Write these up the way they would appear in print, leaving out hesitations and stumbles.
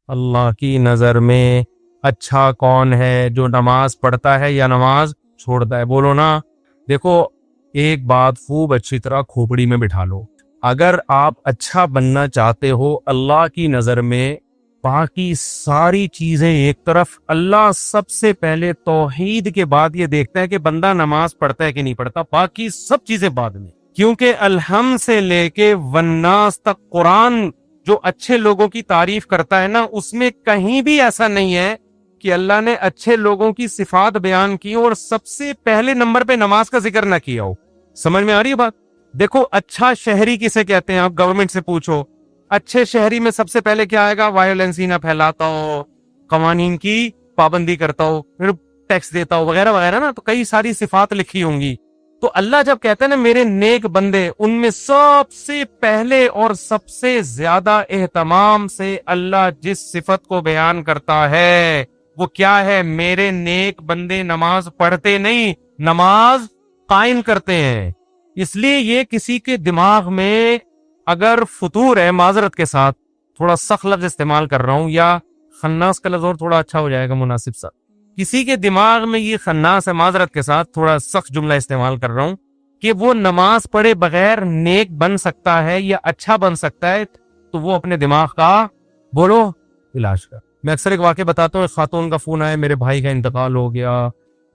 اللہ کی نظر میں اچھا کون ہے، جو نماز پڑھتا ہے یا نماز چھوڑتا ہے؟ بولو نا۔ دیکھو ایک بات خوب اچھی طرح کھوپڑی میں بٹھا لو، اگر آپ اچھا بننا چاہتے ہو اللہ کی نظر میں، باقی ساری چیزیں ایک طرف، اللہ سب سے پہلے توحید کے بعد یہ دیکھتا ہے کہ بندہ نماز پڑھتا ہے کہ نہیں پڑھتا، باقی سب چیزیں بعد میں۔ کیونکہ الحمد سے لے کے والناس تک قرآن جو اچھے لوگوں کی تعریف کرتا ہے نا، اس میں کہیں بھی ایسا نہیں ہے کہ اللہ نے اچھے لوگوں کی صفات بیان کی اور سب سے پہلے نمبر پہ نماز کا ذکر نہ کیا ہو۔ سمجھ میں آ رہی ہے بات؟ دیکھو اچھا شہری کسے کہتے ہیں؟ آپ گورنمنٹ سے پوچھو، اچھے شہری میں سب سے پہلے کیا آئے گا؟ وائلنس ہی نہ پھیلاتا ہو، قوانین کی پابندی کرتا ہو، پھر ٹیکس دیتا ہو، وغیرہ وغیرہ نا، تو کئی ساری صفات لکھی ہوں گی۔ تو اللہ جب کہتا ہے نا میرے نیک بندے، ان میں سب سے پہلے اور سب سے زیادہ اہتمام سے اللہ جس صفت کو بیان کرتا ہے وہ کیا ہے؟ میرے نیک بندے نماز پڑھتے نہیں، نماز قائم کرتے ہیں۔ اس لیے یہ کسی کے دماغ میں اگر فطور ہے، معذرت کے ساتھ تھوڑا سخت لفظ استعمال کر رہا ہوں، یا خناس کا لفظ اور تھوڑا اچھا ہو جائے گا مناسب سا، کسی کے دماغ میں یہ خناس ہے، معذرت کے ساتھ تھوڑا سخت جملہ استعمال کر رہا ہوں، کہ وہ نماز پڑھے بغیر نیک بن سکتا ہے یا اچھا بن سکتا ہے، تو وہ اپنے دماغ کا بولو علاج کر۔ میں اکثر ایک واقعہ بتاتا ہوں، ایک خاتون کا فون آیا، میرے بھائی کا انتقال ہو گیا،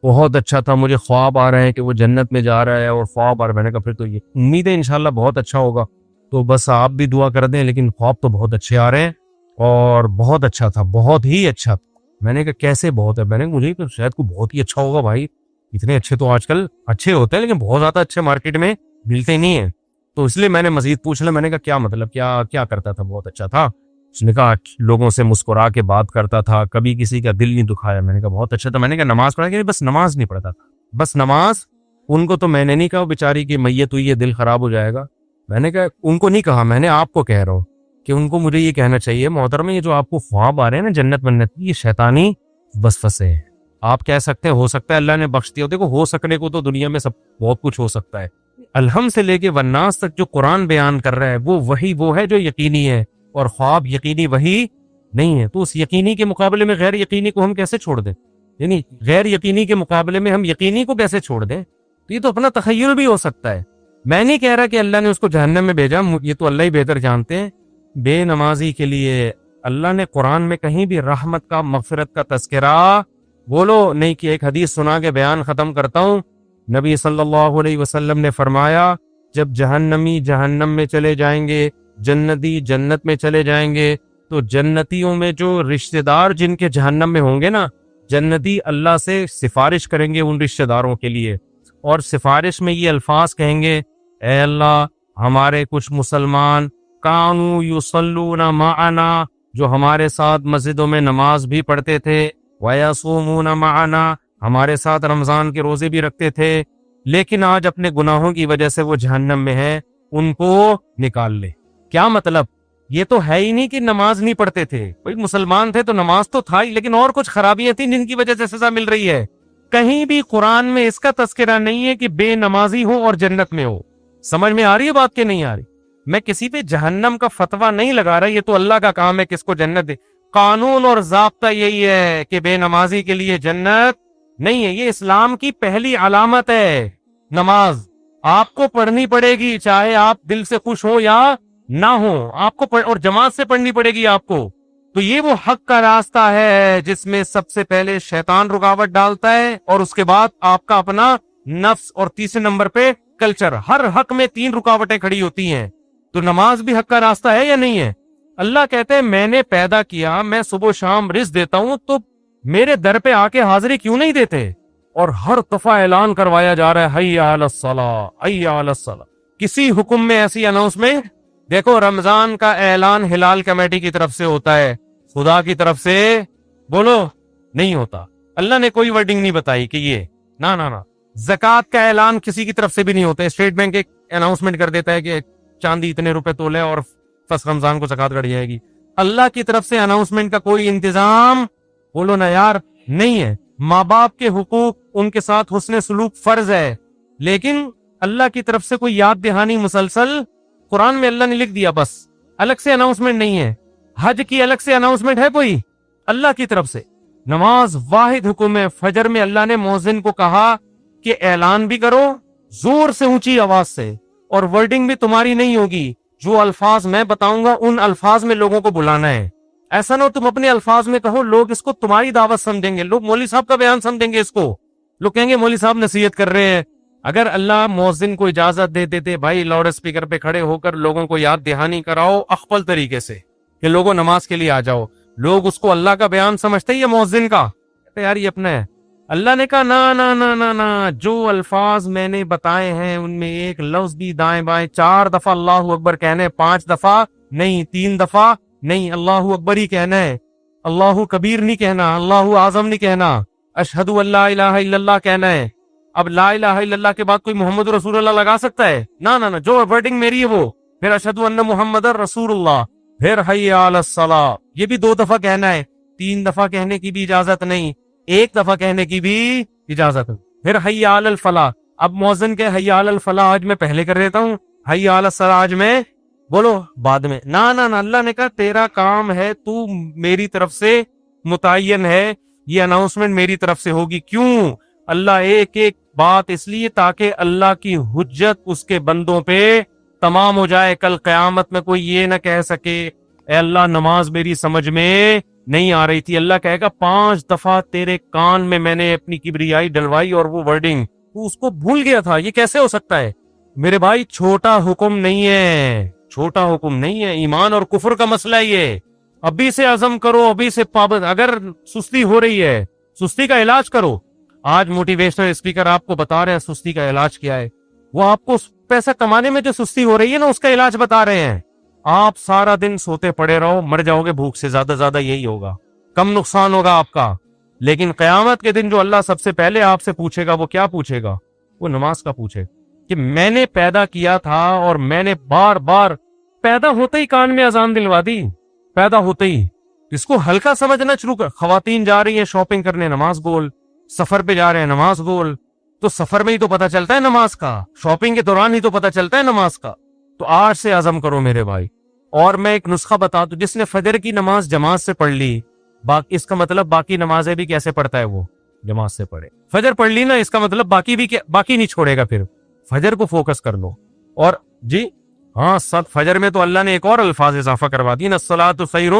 بہت اچھا تھا، مجھے خواب آ رہے ہیں کہ وہ جنت میں جا رہا ہے، اور خواب آ رہا ہے۔ میں نے کہا پھر تو یہ امید ہے انشاءاللہ بہت اچھا ہوگا، تو بس آپ بھی دعا کر دیں، لیکن خواب تو بہت اچھے آ رہے ہیں، اور بہت اچھا تھا، بہت ہی اچھا تھا۔ میں نے کہا کیسے بہت ہے؟ میں نے کہا مجھے تو شاید کو بہت ہی اچھا ہوگا بھای، اتنے اچھے تو آج کل اچھے ہوتے ہیں لیکن بہت زیادہ اچھے مارکیٹ میں ملتے نہیں ہیں، تو اس لیے میں نے مزید پوچھ لیا۔ میں نے کہا کیا مطلب، کیا کرتا تھا؟ بہت اچھا تھا۔ اس نے کہا لوگوں سے مسکرا کے بات کرتا تھا، کبھی کسی کا دل نہیں دکھایا۔ میں نے کہا بہت اچھا تھا۔ میں نے کہا نماز پڑھا کہ؟ بس نماز نہیں پڑھتا تھا، بس نماز۔ ان کو تو میں نے نہیں کہا بیچاری کی میت ہوئی ہے دل خراب ہو جائے گا، میں نے کہا ان کو نہیں کہا، میں نے آپ کو کہہ رہا ہوں کہ ان کو مجھے یہ کہنا چاہیے محترم، یہ جو آپ کو خواب آ رہے ہیں نا جنت بننے کی، یہ شیطانی وسوسے ہیں۔ آپ کہہ سکتے ہیں ہو سکتا ہے اللہ نے بخش دیا، دیکھو ہو سکنے کو تو دنیا میں سب بہت کچھ ہو سکتا ہے۔ الحمد سے لے کے والناس تک جو قرآن بیان کر رہا ہے وہ ہے جو یقینی ہے، اور خواب یقینی وہی نہیں ہے۔ تو اس یقینی کے مقابلے میں غیر یقینی کو ہم کیسے چھوڑ دیں؟ یعنی غیر یقینی کے مقابلے میں ہم یقینی کو کیسے چھوڑ دیں؟ تو یہ تو اپنا تخیل بھی ہو سکتا ہے۔ میں نہیں کہہ رہا کہ اللہ نے اس کو جہنم میں بھیجا، یہ تو اللہ ہی بہتر جانتے ہیں۔ بے نمازی کے لیے اللہ نے قرآن میں کہیں بھی رحمت کا، مغفرت کا تذکرہ بولو نہیں کہ۔ ایک حدیث سنا کے بیان ختم کرتا ہوں۔ نبی صلی اللہ علیہ وسلم نے فرمایا جب جہنمی جہنم میں چلے جائیں گے، جنتی جنت میں چلے جائیں گے، تو جنتیوں میں جو رشتہ دار جن کے جہنم میں ہوں گے نا، جنتی اللہ سے سفارش کریں گے ان رشتہ داروں کے لیے، اور سفارش میں یہ الفاظ کہیں گے، اے اللہ ہمارے کچھ مسلمان کانوا یصلون معنا، جو ہمارے ساتھ مسجدوں میں نماز بھی پڑھتے تھے، ویصومون معنا، ہمارے ساتھ رمضان کے روزے بھی رکھتے تھے، لیکن آج اپنے گناہوں کی وجہ سے وہ جہنم میں ہیں، ان کو نکال لے۔ کیا مطلب؟ یہ تو ہے ہی نہیں کہ نماز نہیں پڑھتے تھے، کوئی مسلمان تھے تو نماز تو تھا ہی، لیکن اور کچھ خرابیاں تھیں جن کی وجہ سے سزا مل رہی ہے۔ کہیں بھی قرآن میں اس کا تذکرہ نہیں ہے کہ بے نمازی ہو اور جنت میں ہو۔ سمجھ میں آ رہی ہے بات کہ نہیں آ رہی؟ میں کسی پہ جہنم کا فتویٰ نہیں لگا رہا، یہ تو اللہ کا کام ہے کس کو جنت دے۔ قانون اور ضابطہ یہی ہے کہ بے نمازی کے لیے جنت نہیں ہے۔ یہ اسلام کی پہلی علامت ہے، نماز آپ کو پڑھنی پڑے گی، چاہے آپ دل سے خوش ہو یا نہ ہو، آپ کو اور جماعت سے پڑھنی پڑے گی آپ کو۔ تو یہ وہ حق کا راستہ ہے جس میں سب سے پہلے شیطان رکاوٹ ڈالتا ہے، اور اس کے بعد آپ کا اپنا نفس، اور تیسرے نمبر پہ کلچر۔ ہر حق میں 3 رکاوٹیں کھڑی ہوتی ہیں، تو نماز بھی حق کا راستہ ہے یا نہیں ہے؟ اللہ کہتے ہیں میں نے پیدا کیا، میں صبح و شام رزق دیتا ہوں، تو میرے در پہ آ کے حاضری کیوں نہیں دیتے؟ اور ہر دفعہ اعلان کروایا جا رہا ہے حی علی الصلاۃ، حی علی الصلاۃ۔ کسی حکم میں ایسی اناؤنسمنٹ دیکھو، رمضان کا اعلان ہلال کمیٹی کی طرف سے ہوتا ہے، خدا کی طرف سے بولو نہیں ہوتا۔ اللہ نے کوئی ورڈنگ نہیں بتائی کہ یہ نہ نہ نہ۔ زکوٰۃ کا اعلان کسی کی طرف سے بھی نہیں ہوتا، اسٹیٹ بینک ایک اناؤنسمنٹ کر دیتا ہے کہ چاندی اتنے روپے تولے اور فرسٹ رمضان کو زکوٰۃ کٹ جائے گی۔ اللہ کی طرف سے اناؤنسمنٹ کا کوئی انتظام بولو نا یار نہیں ہے۔ ماں باپ کے حقوق، ان کے ساتھ حسن سلوک فرض ہے، لیکن اللہ کی طرف سے کوئی یاد دہانی مسلسل قرآن میں اللہ نے لکھ دیا، بس الگ سے اناؤنسمنٹ نہیں ہے۔ حج کی الگ سے اناؤنسمنٹ ہے کوئی؟ اللہ کی طرف سے نماز واحد حکم ہے. فجر میں اللہ نے مؤذن کو کہا کہ اعلان بھی کرو زور سے اونچی آواز سے, اور ورڈنگ بھی تمہاری نہیں ہوگی, جو الفاظ میں بتاؤں گا ان الفاظ میں لوگوں کو بلانا ہے. ایسا نہ ہو تم اپنے الفاظ میں کہو, لوگ اس کو تمہاری دعوت سمجھیں گے, لوگ مولوی صاحب کا بیان سمجھیں گے اس کو, لوگ کہیں گے مولوی صاحب نصیحت کر رہے ہیں. اگر اللہ مؤذن کو اجازت دے دیتے بھائی لاؤڈ اسپیکر پہ کھڑے ہو کر لوگوں کو یاد دہانی کراؤ اخفل طریقے سے کہ لوگوں نماز کے لیے آ جاؤ, لوگ اس کو اللہ کا بیان سمجھتے یا مؤذن کا؟ یار یہ اپنا ہے. اللہ نے کہا نا نا نا نا نا, جو الفاظ میں نے بتائے ہیں ان میں ایک لفظ بھی دائیں بائیں 4 دفعہ اللہ اکبر کہنے, 5 دفعہ نہیں, 3 دفعہ نہیں, اللہ اکبر ہی کہنا ہے, اللہ کبیر نہیں کہنا, اللہ اعظم نہیں کہنا, اشہد ان لا الہ الا اللہ کہنا ہے. اب لا الہ الا اللہ کے بعد کوئی محمد رسول اللہ لگا سکتا ہے؟ نا نا نا, جو ورڈنگ میری ہے وہ, پھر اشہد ان محمد رسول اللہ, پھر حی علی الصلاۃ, یہ بھی 2 دفعہ کہنا ہے, 3 دفعہ کہنے کی بھی اجازت نہیں, 1 دفعہ کہنے کی بھی اجازت ہے. پھر حی علی الفلاح, اب مؤذن کے حی علی الفلاح آج میں پہلے کر دیتا ہوں, حی علی الصلاۃ آج میں بولو بعد میں. نا نا نا, اللہ نے کہا تیرا کام ہے, تو میری طرف سے متعین ہے, یہ اناؤنسمنٹ میری طرف سے ہوگی. کیوں؟ اللہ ایک ایک بات اس لیے تاکہ اللہ کی حجت اس کے بندوں پہ تمام ہو جائے. کل قیامت میں کوئی یہ نہ کہہ سکے اے اللہ نماز میری سمجھ میں نہیں آ رہی تھی. اللہ کہے گا 5 دفعہ تیرے کان میں نے اپنی کبریائی ڈلوائی اور وہ ورڈنگ تو اس کو بھول گیا تھا. یہ کیسے ہو سکتا ہے؟ میرے بھائی چھوٹا حکم نہیں ہے, چھوٹا حکم نہیں ہے, ایمان اور کفر کا مسئلہ ہے یہ. ابھی سے عزم کرو, ابھی سے پابند. اگر سستی ہو رہی ہے سستی کا علاج کرو. آج موٹیویشنل اسپیکر آپ کو بتا رہے ہیں سستی کا علاج کیا ہے. وہ آپ کو پیسہ کمانے میں جو سستی ہو رہی ہے نا اس کا علاج بتا رہے ہیں. آپ سارا دن سوتے پڑے رہو, مر جاؤ گے بھوک سے, زیادہ یہی ہوگا, کم نقصان ہوگا آپ کا. لیکن قیامت کے دن جو اللہ سب سے پہلے آپ سے پوچھے گا وہ کیا پوچھے گا؟ وہ نماز کا پوچھے کہ میں نے پیدا کیا تھا اور میں نے بار بار پیدا ہوتے ہی کان میں اذان دلوا دی, پیدا ہوتے ہی. اس کو ہلکا سمجھنا شروع کر. خواتین جا رہی ہیں شاپنگ کرنے, نماز بول. سفر پہ جا رہے ہیں, نماز بول. تو سفر میں ہی تو پتہ چلتا ہے نماز کا, شاپنگ کے دوران ہی تو پتہ چلتا ہے نماز کا. تو آج سے عزم کرو میرے بھائی. اور میں ایک نسخہ بتا دوں, جس نے فجر کی نماز جماعت سے پڑھ لی, اس کا مطلب باقی نمازیں بھی کیسے پڑھتا ہے, وہ جماعت سے پڑھے. فجر پڑھ لی نا, اس کا مطلب باقی نہیں چھوڑے گا. پھر فجر کو فوکس کر لو. اور جی ہاں, فجر میں تو اللہ نے ایک اور الفاظ اضافہ کروا دی نا, الصلاۃ خیر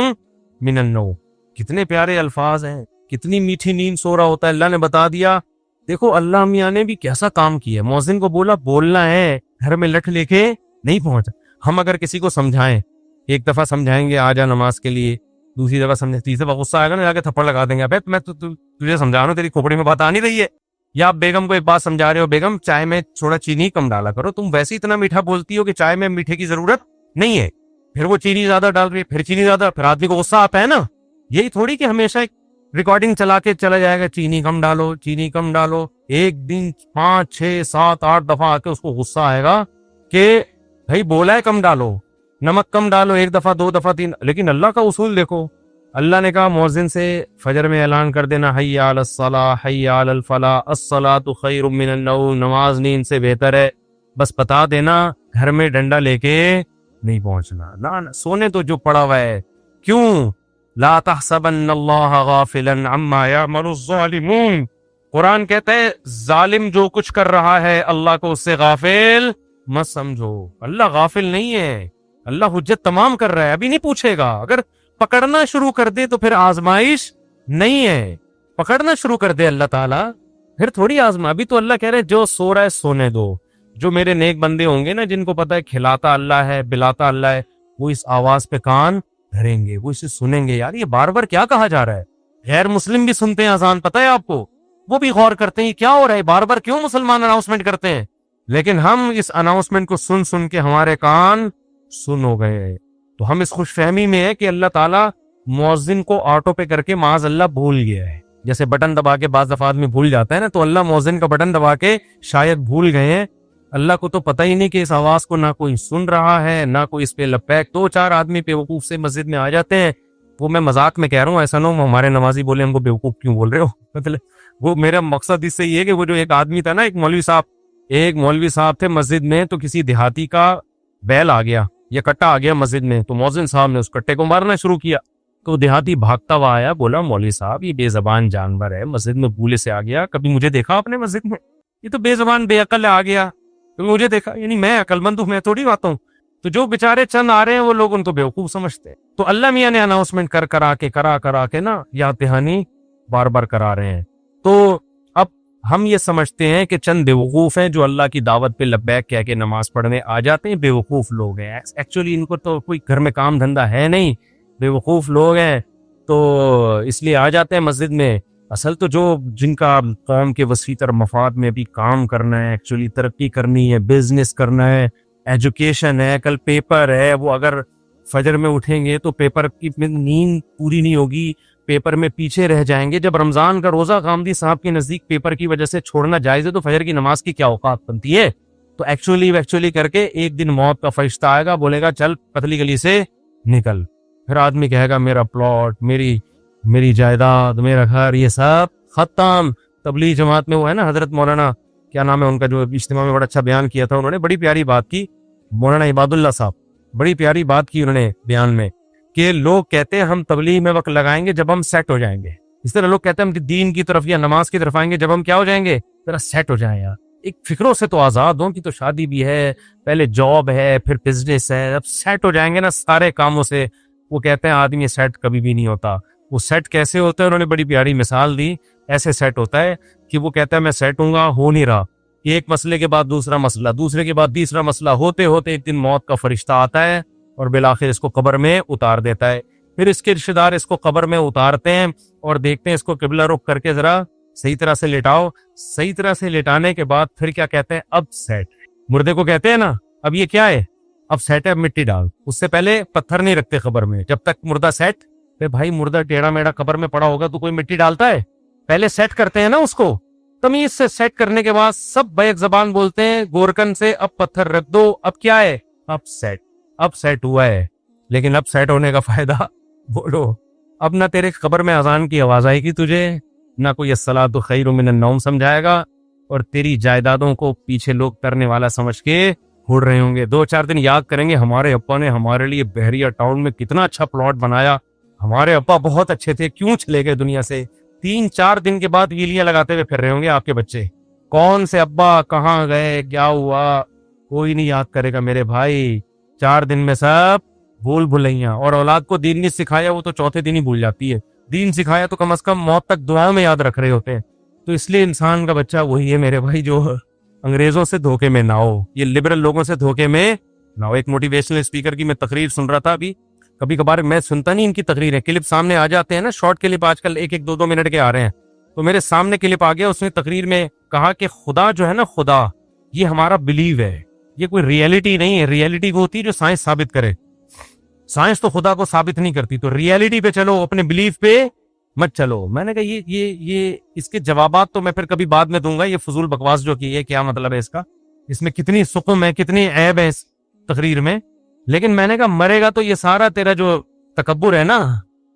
من النوم. کتنے پیارے الفاظ ہیں, کتنی میٹھی نیند سو رہا ہوتا ہے. اللہ نے بتا دیا. دیکھو اللہ میاں نے بھی کیسا کام کیا. مؤذن کو بولا بولنا ہے, گھر میں لٹ لے کے نہیں پہنچا. ہم اگر کسی کو سمجھائیں, 1 دفعہ سمجھائیں گے آ جا نماز کے لیے, دوسری دفعہ سمجھے, تیسری دفعہ غصہ آئے گا نا, جا کے تھپڑ لگا دیں گے, ابے میں تجھے سمجھا رہا ہوں, تیری کھوپڑی میں بات آ نہیں رہی ہے. یا آپ بیگم کو ایک بات سمجھا رہے ہو, بیگم چائے میں تھوڑا چینی کم ڈالا کرو, تم ویسے اتنا میٹھا بولتی ہو کہ چائے میں میٹھے کی ضرورت نہیں ہے. پھر وہ چینی زیادہ ڈال رہی ہے, پھر چینی زیادہ, پھر آدمی کو غصہ آتا ہے نا. یہی تھوڑی کہ ہمیشہ ریکارڈنگ چلا کے چلا جائے گا, چینی کم ڈالو, چینی کم ڈالو. ایک دن 5 6 7 8 دفعہ آ کے اس کو غصہ آئے گا کہ بھائی بولا ہے کم ڈالو, نمک کم ڈالو, 1 دفعہ 2 دفعہ 3. لیکن اللہ کا اصول دیکھو, اللہ نے کہا مؤذن سے فجر میں اعلان کر دینا, حی علی الصلاۃ حی علی الفلاح الصلاۃ خیر من النوم, نماز نیند سے بہتر ہے. بس بتا دینا, گھر میں ڈنڈا لے کے نہیں پہنچنا. نہ سونے تو جو پڑا ہوا ہے. کیوں؟ لا تحسبن اللہ غافلا عما یعمل الظالمون. قرآن کہتا ہے ظالم جو کچھ کر رہا ہے اللہ کو اس سے غافل مت سمجھو. اللہ غافل نہیں ہے, اللہ حجت تمام کر رہا ہے, ابھی نہیں پوچھے گا. اگر پکڑنا شروع کر دے تو پھر آزمائش نہیں ہے. پکڑنا شروع کر دے اللہ تعالیٰ پھر تھوڑی آزما. ابھی تو اللہ کہہ رہے جو سو رہا ہے سونے دو. جو میرے نیک بندے ہوں گے نا, جن کو پتا ہے کھلاتا اللہ ہے بلاتا اللہ ہے, وہ اس آواز پہ کان دھریں گے, وہ اسے سنیں گے. یار یہ بار بار کیا کہا جا رہا ہے؟ غیر مسلم بھی سنتے ہیں اذان, پتہ ہے آپ کو, وہ بھی غور کرتے ہیں کیا ہو رہا ہے, بار بار کیوں مسلمان اناؤنسمنٹ کرتے ہیں. لیکن ہم اس اناؤنسمنٹ کو سن کے ہمارے کان سن ہو گئے. تو ہم اس خوش فہمی میں ہے کہ اللہ تعالیٰ مؤذن کو آٹو پہ کر کے معاذ اللہ بھول گیا ہے. جیسے بٹن دبا کے بعض دفعہ آدمی بھول جاتا ہے نا, تو اللہ مؤذن کا بٹن دبا کے شاید بھول گئے ہیں. اللہ کو تو پتہ ہی نہیں کہ اس آواز کو نہ کوئی سن رہا ہے نہ کوئی اس پہ لبیک. 2-4 آدمی بیوقوف سے مسجد میں آ جاتے ہیں. وہ میں مذاق میں کہہ رہا ہوں, ایسا نہ ہو ہمارے نمازی بولے ہم کو بیوقوف کیوں بول رہے ہو. مطلب وہ میرا مقصد اس سے یہ ہے کہ وہ جو ایک آدمی تھا نا, ایک مولوی صاحب تھے مسجد میں, تو کسی دیہاتی کا بیل آ گیا یہ کٹا آ گیا مسجد میں تو مؤذن صاحب نے اس کٹے کو مارنا شروع کیا. تو دیہاتی بھاگتا ہوا آیا, بولا مولوی صاحب یہ بے زبان جانور ہے, مسجد میں بھولے سے آ گیا, کبھی مجھے دیکھا آپ نے مسجد میں؟ یہ تو بے زبان بے عقل آ گیا, کبھی مجھے دیکھا؟ یعنی میں عقل مند ہوں, میں تھوڑی آتا ہوں. تو جو بیچارے چند آ رہے ہیں وہ لوگ ان کو بیوقوف سمجھتے ہیں. تو اللہ میاں نے اناؤنسمنٹ کرا کے نا یاد دہانی بار بار کرا رہے ہیں. تو اب ہم یہ سمجھتے ہیں کہ چند بیوقوف ہیں جو اللہ کی دعوت پہ لبیک کہہ کے نماز پڑھنے آ جاتے ہیں, بیوقوف لوگ ہیں. ایکچولی ان کو تو کوئی گھر میں کام دھندا ہے نہیں, بیوقوف لوگ ہیں, تو اس لیے آ جاتے ہیں مسجد میں. اصل تو جن کا قوم کے وسیع تر مفاد میں بھی کام کرنا ہے, ایکچولی ترقی کرنی ہے, بزنس کرنا ہے, ایجوکیشن ہے, کل پیپر ہے, وہ اگر فجر میں اٹھیں گے تو پیپر کی نیند پوری نہیں ہوگی, پیپر میں پیچھے رہ جائیں گے. جب رمضان کا روزہ غامدی صاحب کے نزدیک پیپر کی وجہ سے چھوڑنا جائز ہے تو فجر کی نماز کی کیا اوقات بنتی ہے؟ تو ایکچولی کر کے ایک دن موت کا فرشتہ آئے گا, بولے گا چل پتلی گلی سے نکل. پھر آدمی کہے گا میرا پلاٹ, میری جائیداد, میرا گھر, یہ سب ختم. تبلیغ جماعت میں وہ ہے نا حضرت مولانا کیا نام ہے ان کا, جو اجتماع میں بڑا اچھا بیان کیا تھا, انہوں نے بڑی پیاری بات کی, مولانا عباد اللہ صاحب, بڑی پیاری بات کی انہوں نے بیان میں, کہ لوگ کہتے ہیں ہم تبلیغ میں وقت لگائیں گے جب ہم سیٹ ہو جائیں گے. اس طرح لوگ کہتے ہیں ہم دین کی طرف یا نماز کی طرف آئیں گے جب ہم کیا ہو جائیں گے, ذرا سیٹ ہو جائیں. یار ایک فکروں سے تو آزاد ہوں, کہ تو شادی بھی ہے, پہلے جاب ہے, پھر بزنس ہے, اب سیٹ ہو جائیں گے نا سارے کاموں سے. وہ کہتے ہیں آدمی سیٹ کبھی بھی نہیں ہوتا. وہ سیٹ کیسے ہوتا ہے, انہوں نے بڑی پیاری مثال دی. ایسے سیٹ ہوتا ہے کہ وہ کہتا ہے میں سیٹ ہوں گا, ہو نہیں رہا, ایک مسئلے کے بعد دوسرا مسئلہ, دوسرے کے بعد تیسرا مسئلہ, ہوتے ہوتے ایک دن موت کا فرشتہ آتا ہے اور بالآخر اس کو قبر میں اتار دیتا ہے. پھر اس کے رشتہ دار اس کو قبر میں اتارتے ہیں اور دیکھتے ہیں اس کو قبلہ رخ کر کے ذرا صحیح طرح سے لٹاؤ. صحیح طرح سے لٹانے کے بعد پھر کیا کہتے ہیں, اب سیٹ. مردے کو کہتے ہیں نا اب یہ کیا ہے, اب سیٹ ہے, اب مٹی ڈال. اس سے پہلے پتھر نہیں رکھتے قبر میں جب تک مردہ سیٹ. پھر بھائی مردہ ٹیڑھا میڑا قبر میں پڑا ہوگا تو کوئی مٹی ڈالتا ہے؟ پہلے سیٹ کرتے ہیں نا اس کو. تمیز سے سیٹ کرنے کے بعد سب بیک زبان بولتے ہیں گورکن سے, اب پتھر رکھ دو. اب کیا ہے, اب سیٹ ہوا ہے. لیکن اب سیٹ ہونے کا فائدہ بولو, اب نہ تیرے قبر میں اذان کی آواز آئے گی تجھے, نہ کوئی الصلاۃ خیر من النوم سمجھائے گا, اور تیری جائیدادوں کو پیچھے لوگ کرنے والا سمجھ کے اڑ رہے ہوں گے. 2-4 دن یاد کریں گے ہمارے ابا نے ہمارے لیے بحریہ ٹاؤن میں کتنا اچھا پلاٹ بنایا, ہمارے ابا بہت اچھے تھے, کیوں چلے گئے دنیا سے. 3-4 دن کے بعد ویلیاں لگاتے ہوئے پھر رہے ہوں گے آپ کے بچے, کون سے ابا کہاں گئے, کیا ہوا, کوئی نہیں یاد کرے گا میرے بھائی. 4 دن میں سب بھلیاں. اور اولاد کو دین نہیں سکھایا وہ تو چوتھے دن ہی بھول جاتی ہے, دین سکھایا تو کم از کم موت تک دعاؤں میں یاد رکھ رہے ہوتے ہیں. تو اس لیے انسان کا بچہ وہی ہے میرے بھائی جو انگریزوں سے دھوکے میں نہ ہو, یہ لبرل لوگوں سے دھوکے میں نہ ہو. ایک موٹیویشنل اسپیکر کی میں تقریر سن رہا تھا ابھی, کبھی کبھار میں سنتا نہیں ان کی تقریریں, کلپ سامنے آ جاتے ہیں نا, شارٹ کلپ آج کل 1-2 منٹ کے آ رہے ہیں. تو میرے سامنے کلپ آ گیا, اس نے تقریر میں کہا کہ خدا جو ہے نا, خدا یہ ہمارا بلیو ہے, یہ کوئی ریئلٹی نہیں ہے. ریئلٹی وہ ہوتی ہے جو سائنس ثابت کرے, سائنس تو خدا کو ثابت نہیں کرتی. تو ریئلٹی پہ چلو, اپنے بلیو پہ مت چلو. میں نے کہا یہ اس کے جوابات تو میں پھر کبھی بعد میں دوں گا. یہ فضول بکواس جو کی ہے کیا مطلب ہے اس کا, اس میں کتنی سقم ہے, کتنی عیب ہے اس تقریر میں. لیکن میں نے کہا مرے گا تو یہ سارا تیرا جو تکبر ہے نا,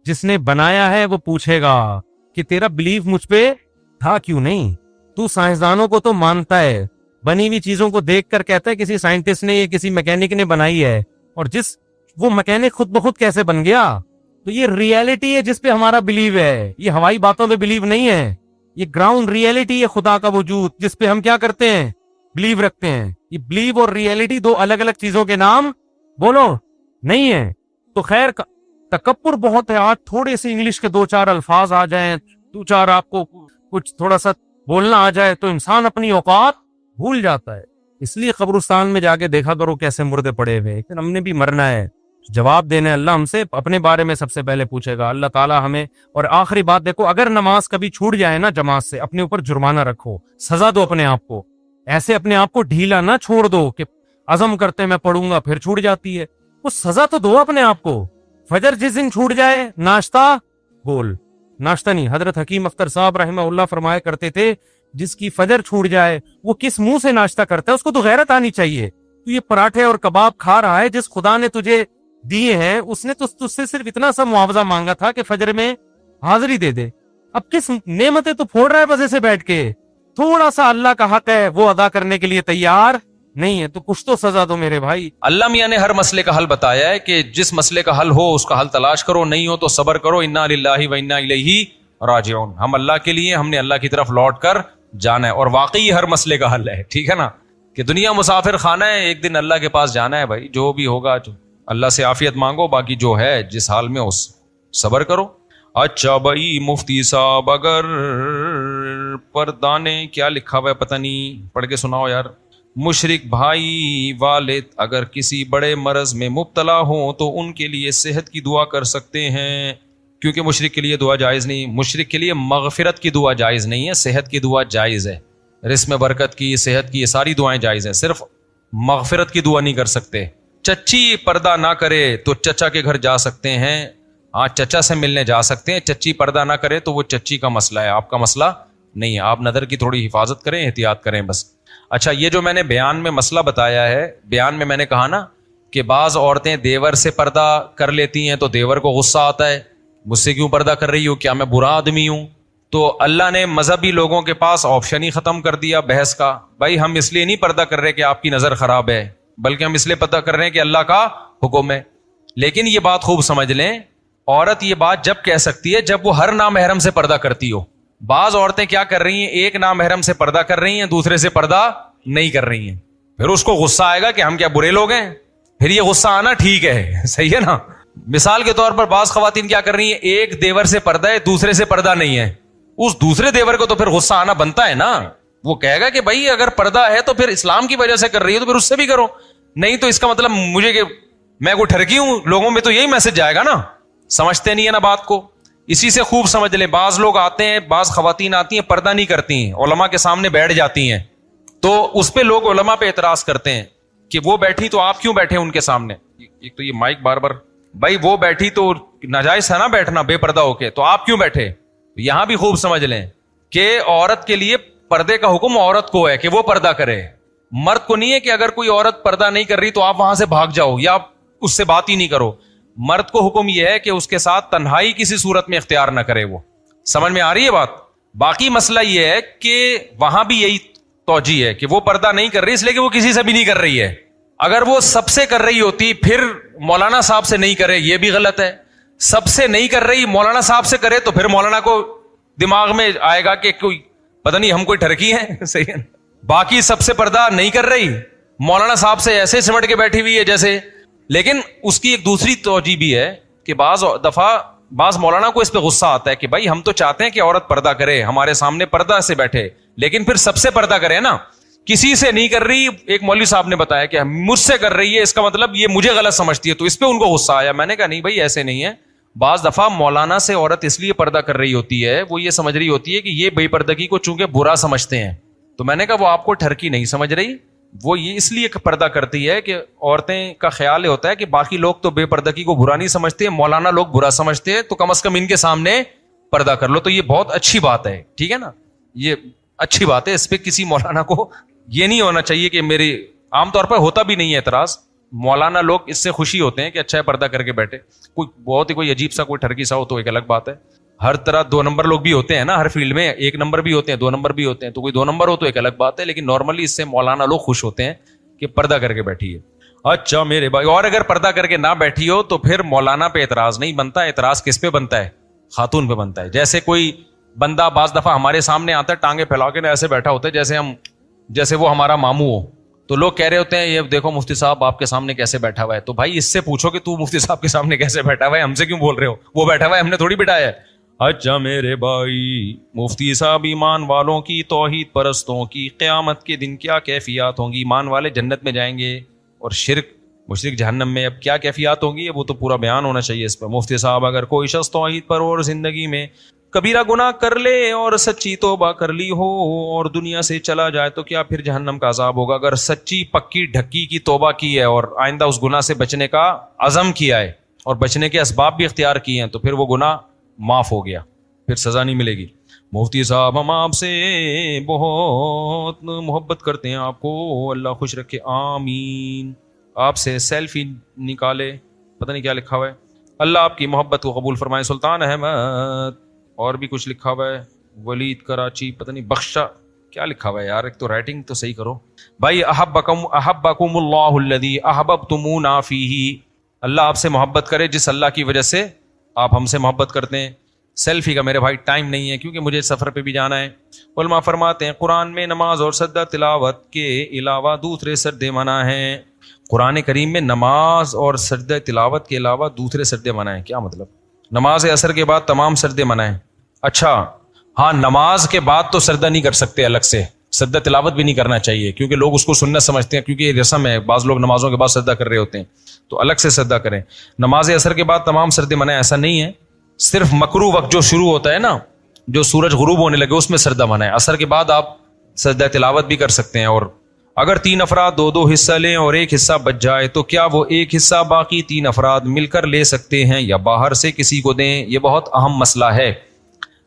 جس نے بنایا ہے وہ پوچھے گا کہ تیرا بلیف مجھ پہ تھا کیوں نہیں. تو سائنسدانوں کو تو مانتا ہے, بنی ہوئی چیزوں کو دیکھ کر کہتا ہے کسی سائنٹسٹ نے یا کسی میکینک نے بنائی ہے, اور وہ میکینک خود بخود کیسے بن گیا. تو یہ ریئلٹی ہے جس پہ ہمارا بلیو ہے, یہ ہوائی باتوں پہ بلیو نہیں ہے. یہ گراؤنڈ ریئلٹی ہے خدا کا وجود, جس پہ ہم کیا کرتے ہیں, بلیو رکھتے ہیں. یہ بلیو اور ریئلٹی 2 الگ الگ چیزوں کے نام بولو نہیں ہے. تو خیر تکبر بہت ہے. آج تھوڑے سے انگلش کے 2-4 الفاظ آ جائیں, 2-4 آپ کو کچھ تھوڑا سا بولنا آ جائے تو انسان اپنی اوقات بھول جاتا ہے. اس لیے قبرستان میں جا کے دیکھا کرو کیسے مردے پڑے ہوئے, لیکن ہم نے بھی مرنا ہے, جواب دینا ہے. اللہ ہم سے اپنے بارے میں سب سے پہلے پوچھے گا, اللہ تعالیٰ ہمیں. اور آخری بات دیکھو, اگر نماز کبھی چھوٹ جائے نا جماعت سے, اپنے اوپر جرمانہ رکھو, سزا دو اپنے آپ کو. ایسے اپنے آپ کو ڈھیلا نہ چھوڑ دو کہ عزم کرتے میں پڑھوں گا پھر چھوٹ جاتی ہے. وہ سزا تو دو اپنے آپ کو. فجر جس دن چھوٹ جائے, ناشتہ گول, ناشتہ نہیں. حضرت حکیم اختر صاحب رحمہ اللہ فرمایا کرتے تھے, جس کی فجر چھوٹ جائے وہ کس منہ سے ناشتہ کرتا ہے, اس کو تو غیرت آنی چاہیے. تو یہ پراٹھے اور کباب کھا رہا ہے, جس خدا نے تجھے دیے ہیں اس نے تو تجھ سے صرف اتنا سا معاوضہ مانگا تھا کہ فجر میں حاضری دے دے. اب کس نعمتیں تو پھوڑ رہا ہے بس ایسے بیٹھ کے. تھوڑا سا اللہ کا حق ہے وہ ادا کرنے کے لیے تیار نہیں ہے تو کچھ تو سزا دو میرے بھائی. اللہ میاں نے ہر مسئلے کا حل بتایا ہے کہ جس مسئلے کا حل ہو اس کا حل تلاش کرو, نہیں ہو تو صبر کرو. انا للہ و انا الیہ راجعون, ہم اللہ کے لیے, ہم نے اللہ کی طرف لوٹ کر جانا ہے. اور واقعی ہر مسئلے کا حل ہے, ٹھیک ہے نا, کہ دنیا مسافر خانہ ہے, ایک دن اللہ کے پاس جانا ہے بھائی. جو بھی ہوگا اللہ سے عافیت مانگو, باقی جو ہے جس حال میں اس صبر کرو. اچھا بھائی مفتی صاحب, اگر پردانے کیا لکھا ہوا ہے پتہ نہیں, پڑھ کے سناؤ یار. مشرک بھائی والد اگر کسی بڑے مرض میں مبتلا ہوں تو ان کے لیے صحت کی دعا کر سکتے ہیں, کیونکہ مشرک کے لیے دعا جائز نہیں. مشرک کے لیے مغفرت کی دعا جائز نہیں ہے, صحت کی دعا جائز ہے. رزق میں برکت کی, صحت کی, یہ ساری دعائیں جائز ہیں, صرف مغفرت کی دعا نہیں کر سکتے. چچی پردہ نہ کرے تو چچا کے گھر جا سکتے ہیں, ہاں چچا سے ملنے جا سکتے ہیں. چچی پردہ نہ کرے تو وہ چچی کا مسئلہ ہے, آپ کا مسئلہ نہیں ہے. آپ نظر کی تھوڑی حفاظت کریں, احتیاط کریں بس. اچھا یہ جو میں نے بیان میں مسئلہ بتایا ہے, بیان میں میں نے کہا نا کہ بعض عورتیں دیور سے پردہ کر لیتی ہیں تو دیور کو غصہ آتا ہے, مجھ سے کیوں پردہ کر رہی ہو, کیا میں برا آدمی ہوں. تو اللہ نے مذہبی لوگوں کے پاس آپشن ہی ختم کر دیا بحث کا. بھائی ہم اس لیے نہیں پردہ کر رہے کہ آپ کی نظر خراب ہے, بلکہ ہم اس لیے پردہ کر رہے ہیں کہ اللہ کا حکم ہے. لیکن یہ بات خوب سمجھ لیں, عورت یہ بات جب کہہ سکتی ہے جب وہ ہر نامحرم سے پردہ کرتی ہو. بعض عورتیں کیا کر رہی ہیں, ایک نامحرم سے پردہ کر رہی ہیں, دوسرے سے پردہ نہیں کر رہی ہیں. پھر اس کو غصہ آئے گا کہ ہم کیا برے لوگ ہیں. پھر یہ غصہ آنا ٹھیک ہے, صحیح ہے نا. مثال کے طور پر بعض خواتین کیا کر رہی ہیں, ایک دیور سے پردہ ہے, دوسرے سے پردہ نہیں ہے. اس دوسرے دیور کو تو پھر غصہ آنا بنتا ہے نا. وہ کہے گا کہ بھائی اگر پردہ ہے تو پھر اسلام کی وجہ سے کر رہی ہے تو پھر اس سے بھی کرو, نہیں تو اس کا مطلب مجھے کہ میں کوئی ٹھرکی ہوں, لوگوں میں تو یہی میسج جائے گا نا. سمجھتے نہیں ہے نا بات کو, اسی سے خوب سمجھ لیں. بعض لوگ آتے ہیں, بعض خواتین آتی ہیں پردہ نہیں کرتی ہیں, علماء کے سامنے بیٹھ جاتی ہیں, تو اس پہ لوگ علماء پہ اعتراض کرتے ہیں کہ وہ بیٹھی تو آپ کیوں بیٹھے ان کے سامنے. ایک تو یہ مائک بار بار, بھائی وہ بیٹھی تو ناجائز ہے نا بیٹھنا بے پردہ ہو کے, تو آپ کیوں بیٹھے. یہاں بھی خوب سمجھ لیں کہ عورت کے لیے پردے کا حکم عورت کو ہے کہ وہ پردہ کرے, مرد کو نہیں ہے کہ اگر کوئی عورت پردہ نہیں کر رہی تو آپ وہاں سے بھاگ جاؤ یا اس سے بات ہی نہیں کرو. مرد کو حکم یہ ہے کہ اس کے ساتھ تنہائی کسی صورت میں اختیار نہ کرے. وہ سمجھ میں آ رہی ہے بات. باقی مسئلہ یہ ہے کہ وہاں بھی یہی توجہ ہے کہ وہ پردہ نہیں کر رہی اس لیے کہ وہ کسی سے بھی نہیں کر رہی ہے. اگر وہ سب سے کر رہی ہوتی پھر مولانا صاحب سے نہیں کرے, یہ بھی غلط ہے. سب سے نہیں کر رہی, مولانا صاحب سے کرے تو پھر مولانا کو دماغ میں آئے گا کہ کوئی پتہ نہیں ہم کوئی ٹھرکی ہیں, صحیح ہے. باقی سب سے پردہ نہیں کر رہی, مولانا صاحب سے ایسے سمٹ کے بیٹھی ہوئی ہے جیسے. لیکن اس کی ایک دوسری توجہ بھی ہے کہ بعض دفعہ بعض مولانا کو اس پہ غصہ آتا ہے کہ بھائی ہم تو چاہتے ہیں کہ عورت پردہ کرے, ہمارے سامنے پردہ سے بیٹھے, لیکن پھر سب سے پردہ کرے نا, کسی سے نہیں کر رہی. ایک مولوی صاحب نے بتایا کہ مجھ سے کر رہی ہے, اس کا مطلب یہ مجھے غلط سمجھتی ہے, تو اس پہ ان کو غصہ آیا. میں نے کہا نہیں بھائی ایسے نہیں ہے. بعض دفعہ مولانا سے عورت اس لیے پردہ کر رہی ہوتی ہے, وہ یہ سمجھ رہی ہوتی ہے کہ یہ بے پردگی کو چونکہ برا سمجھتے ہیں. تو میں نے کہا وہ آپ کو ٹھرکی نہیں سمجھ رہی, وہ یہ اس لیے پردہ کرتی ہے کہ عورتیں کا خیال یہ ہوتا ہے کہ باقی لوگ تو بے پردگی کو برا نہیں سمجھتے, مولانا لوگ برا سمجھتے ہیں, تو کم از کم ان کے سامنے پردہ کر لو. تو یہ بہت اچھی بات ہے, ٹھیک ہے نا, یہ اچھی بات ہے. اس پہ کسی مولانا کو یہ نہیں ہونا چاہیے کہ میری, عام طور پر ہوتا بھی نہیں ہے اعتراض, مولانا لوگ اس سے خوشی ہوتے ہیں کہ اچھا ہے پردہ کر کے بیٹھے. کوئی بہت ہی کوئی عجیب سا کوئی ٹھرکی سا ہو تو ایک الگ بات ہے. ہر طرح 2 نمبر لوگ بھی ہوتے ہیں نا ہر فیلڈ میں, 1 نمبر بھی ہوتے ہیں, 2 نمبر بھی ہوتے ہیں, تو کوئی 2 نمبر ہو تو ایک الگ بات ہے. لیکن نارملی اس سے مولانا لوگ خوش ہوتے ہیں کہ پردہ کر کے بیٹھی ہے. اچھا میرے بھائی, اور اگر پردہ کر کے نہ بیٹھی ہو تو پھر مولانا پہ اعتراض نہیں بنتا. اعتراض کس پہ بنتا ہے, خاتون پہ بنتا ہے. جیسے کوئی بندہ بعض دفعہ ہمارے سامنے آتا ہے ٹانگیں پھیلا کے ایسے بیٹھا ہوتا ہے جیسے وہ ہمارا ماموں ہو, تو لوگ کہہ رہے ہوتے ہیں یہ دیکھو مفتی صاحب آپ کے سامنے کیسے بیٹھا ہوا ہے. تو بھائی اس سے پوچھو کہ تو مفتی صاحب کے سامنے کیسے بیٹھا ہوا ہے, ہم سے کیوں بول رہے ہو, وہ بیٹھا ہوا ہے ہم نے تھوڑی بٹھایا ہے. اچھا میرے بھائی, مفتی صاحب ایمان والوں کی, توحید پرستوں کی قیامت کے دن کیا کیفیات ہوں گی؟ ایمان والے جنت میں جائیں گے اور مشرک جہنم میں. اب کیا کیفیات ہوں گی وہ تو پورا بیان ہونا چاہیے اس پہ. مفتی صاحب اگر کوئی شخص توحید پر اور زندگی میں کبیرہ گناہ کر لے اور سچی توبہ کر لی ہو اور دنیا سے چلا جائے تو کیا پھر جہنم کا عذاب ہوگا؟ اگر سچی پکی ڈھکی کی توبہ کی ہے اور آئندہ اس گناہ سے بچنے کا عزم کیا ہے اور بچنے کے اسباب بھی اختیار کیے ہیں تو پھر وہ گناہ معاف ہو گیا, پھر سزا نہیں ملے گی. مفتی صاحب ہم آپ سے بہت محبت کرتے ہیں, آپ کو اللہ خوش رکھے, آمین. آپ سے سیلفی نکالے, پتہ نہیں کیا لکھا ہوا ہے, اللہ آپ کی محبت کو قبول فرمائے. سلطان احمد, اور بھی کچھ لکھا ہوا ہے, ولید کراچی, پتہ نہیں بخشا کیا لکھا ہوا ہے یار, ایک تو رائٹنگ تو صحیح کرو بھائی. احبکم اللہ الذی احببتمونا فیہ, اللہ آپ سے محبت کرے جس اللہ کی وجہ سے آپ ہم سے محبت کرتے ہیں. سیلفی کا میرے بھائی ٹائم نہیں ہے کیونکہ مجھے سفر پہ بھی جانا ہے. علماء فرماتے ہیں قرآن میں نماز اور سجدہ تلاوت کے علاوہ دوسرے سجدے منع ہیں. قرآن کریم میں نماز اور سجدہ تلاوت کے علاوہ دوسرے سجدے منع ہیں. کیا مطلب؟ نماز عصر کے بعد تمام سجدے منع ہیں. اچھا ہاں, نماز کے بعد تو سجدہ نہیں کر سکتے, الگ سے سجدہ تلاوت بھی نہیں کرنا چاہیے کیونکہ لوگ اس کو سنت سمجھتے ہیں, کیونکہ یہ رسم ہے, بعض لوگ نمازوں کے بعد سجدہ کر رہے ہوتے ہیں تو الگ سے سجدہ کریں. نماز عصر کے بعد تمام سجدے منع ہیں ایسا نہیں ہے, صرف مکروہ وقت جو شروع ہوتا ہے نا, جو سورج غروب ہونے لگے اس میں سجدہ منع ہے. عصر کے بعد آپ سجدہ تلاوت بھی کر سکتے ہیں. اور اگر 3 افراد 2 حصہ لیں اور ایک حصہ بچ جائے تو کیا وہ ایک حصہ باقی 3 افراد مل کر لے سکتے ہیں یا باہر سے کسی کو دیں؟ یہ بہت اہم مسئلہ ہے.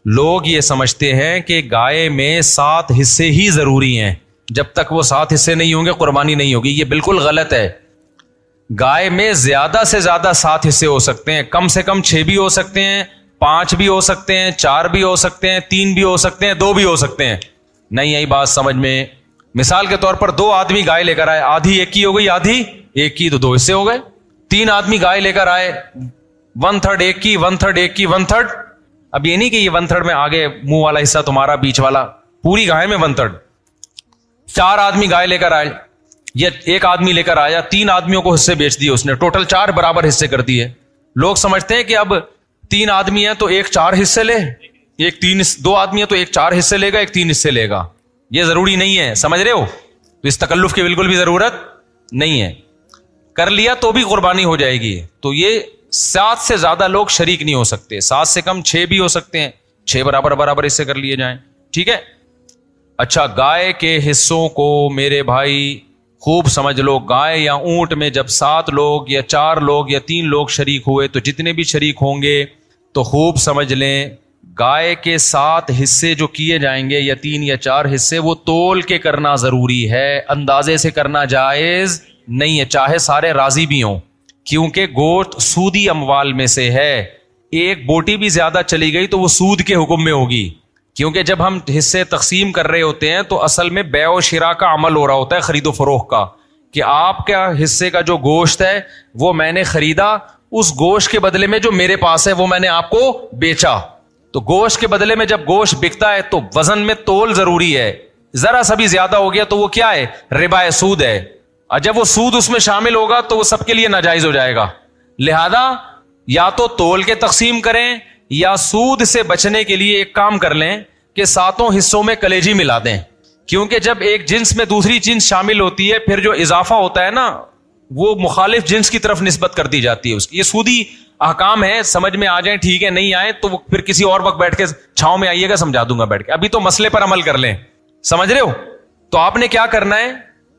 لوگ یہ سمجھتے ہیں کہ گائے میں 7 حصے ہی ضروری ہیں, جب تک وہ 7 حصے نہیں ہوں گے قربانی نہیں ہوگی. یہ بالکل غلط ہے. گائے میں زیادہ سے زیادہ 7 حصے ہو سکتے ہیں, کم سے کم 6 بھی ہو سکتے ہیں, 5 بھی ہو سکتے ہیں, 4 بھی ہو سکتے ہیں, 3 بھی ہو سکتے ہیں, 2 بھی ہو سکتے ہیں. نہیں آئی بات سمجھ میں؟ مثال کے طور پر 2 آدمی گائے لے کر آئے, آدھی ایک کی ہو گئی آدھی ایک کی, تو 2 حصے ہو گئے. 3 آدمی گائے لے کر آئے, 1/3 ایک کی 1/3 ایک کی 1/3. اب یہ نہیں کہ یہ 1/3 میں آگے منہ والا حصہ تمہارا, بیچ والا, پوری گائے میں 1/3. 4 آدمی گائے لے کر آئے, یہ ایک آدمی لے کر آیا, 3 آدمیوں کو حصے بیچ دیے اس نے, ٹوٹل 4 برابر حصے کر دیے. لوگ سمجھتے ہیں کہ اب 3 آدمی ہیں تو ایک 4 حصے لے, 2 آدمی ہیں تو ایک 4 حصے لے گا, ایک 3 حصے لے گا. یہ ضروری نہیں ہے, سمجھ رہے ہو؟ تو اس تکلف کی بالکل بھی ضرورت نہیں ہے. کر لیا تو بھی قربانی ہو جائے گی. تو یہ 7 سے زیادہ لوگ شریک نہیں ہو سکتے, 7 سے کم 6 بھی ہو سکتے ہیں, 6 برابر حصے کر لیے جائیں. ٹھیک ہے. اچھا, گائے کے حصوں کو میرے بھائی خوب سمجھ لو. گائے یا اونٹ میں جب 7 لوگ یا 4 لوگ یا 3 لوگ شریک ہوئے تو جتنے بھی شریک ہوں گے تو خوب سمجھ لیں, گائے کے 7 حصے جو کیے جائیں گے یا 3 یا 4 حصے, وہ تول کے کرنا ضروری ہے, اندازے سے کرنا جائز نہیں ہے, چاہے سارے راضی بھی ہوں, کیونکہ گوشت سودی اموال میں سے ہے. ایک بوٹی بھی زیادہ چلی گئی تو وہ سود کے حکم میں ہوگی, کیونکہ جب ہم حصے تقسیم کر رہے ہوتے ہیں تو اصل میں بیع و شراء کا عمل ہو رہا ہوتا ہے, خرید و فروخت کا, کہ آپ کا حصے کا جو گوشت ہے وہ میں نے خریدا, اس گوشت کے بدلے میں جو میرے پاس ہے وہ میں نے آپ کو بیچا. تو گوشت کے بدلے میں جب گوشت بکتا ہے تو وزن میں تول ضروری ہے. ذرا سا بھی زیادہ ہو گیا تو وہ کیا ہے؟ ربا ہے, سود ہے. اور جب وہ سود اس میں شامل ہوگا تو وہ سب کے لیے ناجائز ہو جائے گا. لہذا یا تو تول کے تقسیم کریں یا سود سے بچنے کے لیے ایک کام کر لیں کہ 7 حصوں میں کلیجی ملا دیں, کیونکہ جب ایک جنس میں دوسری جنس شامل ہوتی ہے پھر جو اضافہ ہوتا ہے نا وہ مخالف جنس کی طرف نسبت کر دی جاتی ہے اس کی. یہ سودی احکام ہے, سمجھ میں آ جائیں ٹھیک ہے, نہیں آئے تو پھر کسی اور وقت بیٹھ کے چھاؤں میں آئیے گا, سمجھا دوں گا بیٹھ کے. ابھی تو مسئلے پر عمل کر لیں, سمجھ رہے ہو؟ تو آپ نے کیا کرنا ہے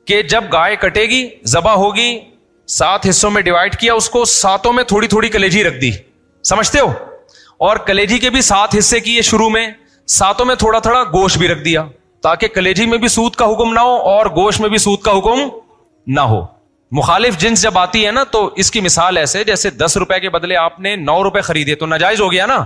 کہ جب گائے کٹے گی, ذبح ہوگی, 7 حصوں میں ڈیوائڈ کیا اس کو, 7 میں تھوڑی تھوڑی کلیجی رکھ دی, سمجھتے ہو؟ اور کلیجی کے بھی 7 حصے کیے شروع میں, 7 میں تھوڑا تھوڑا گوشت بھی رکھ دیا, تاکہ کلیجی میں بھی سود کا حکم نہ ہو اور گوشت میں بھی سود کا حکم نہ ہو. مخالف جنس جب آتی ہے نا تو اس کی مثال ایسے, جیسے 10 روپے کے بدلے آپ نے 9 روپے خریدے تو ناجائز ہو گیا نا,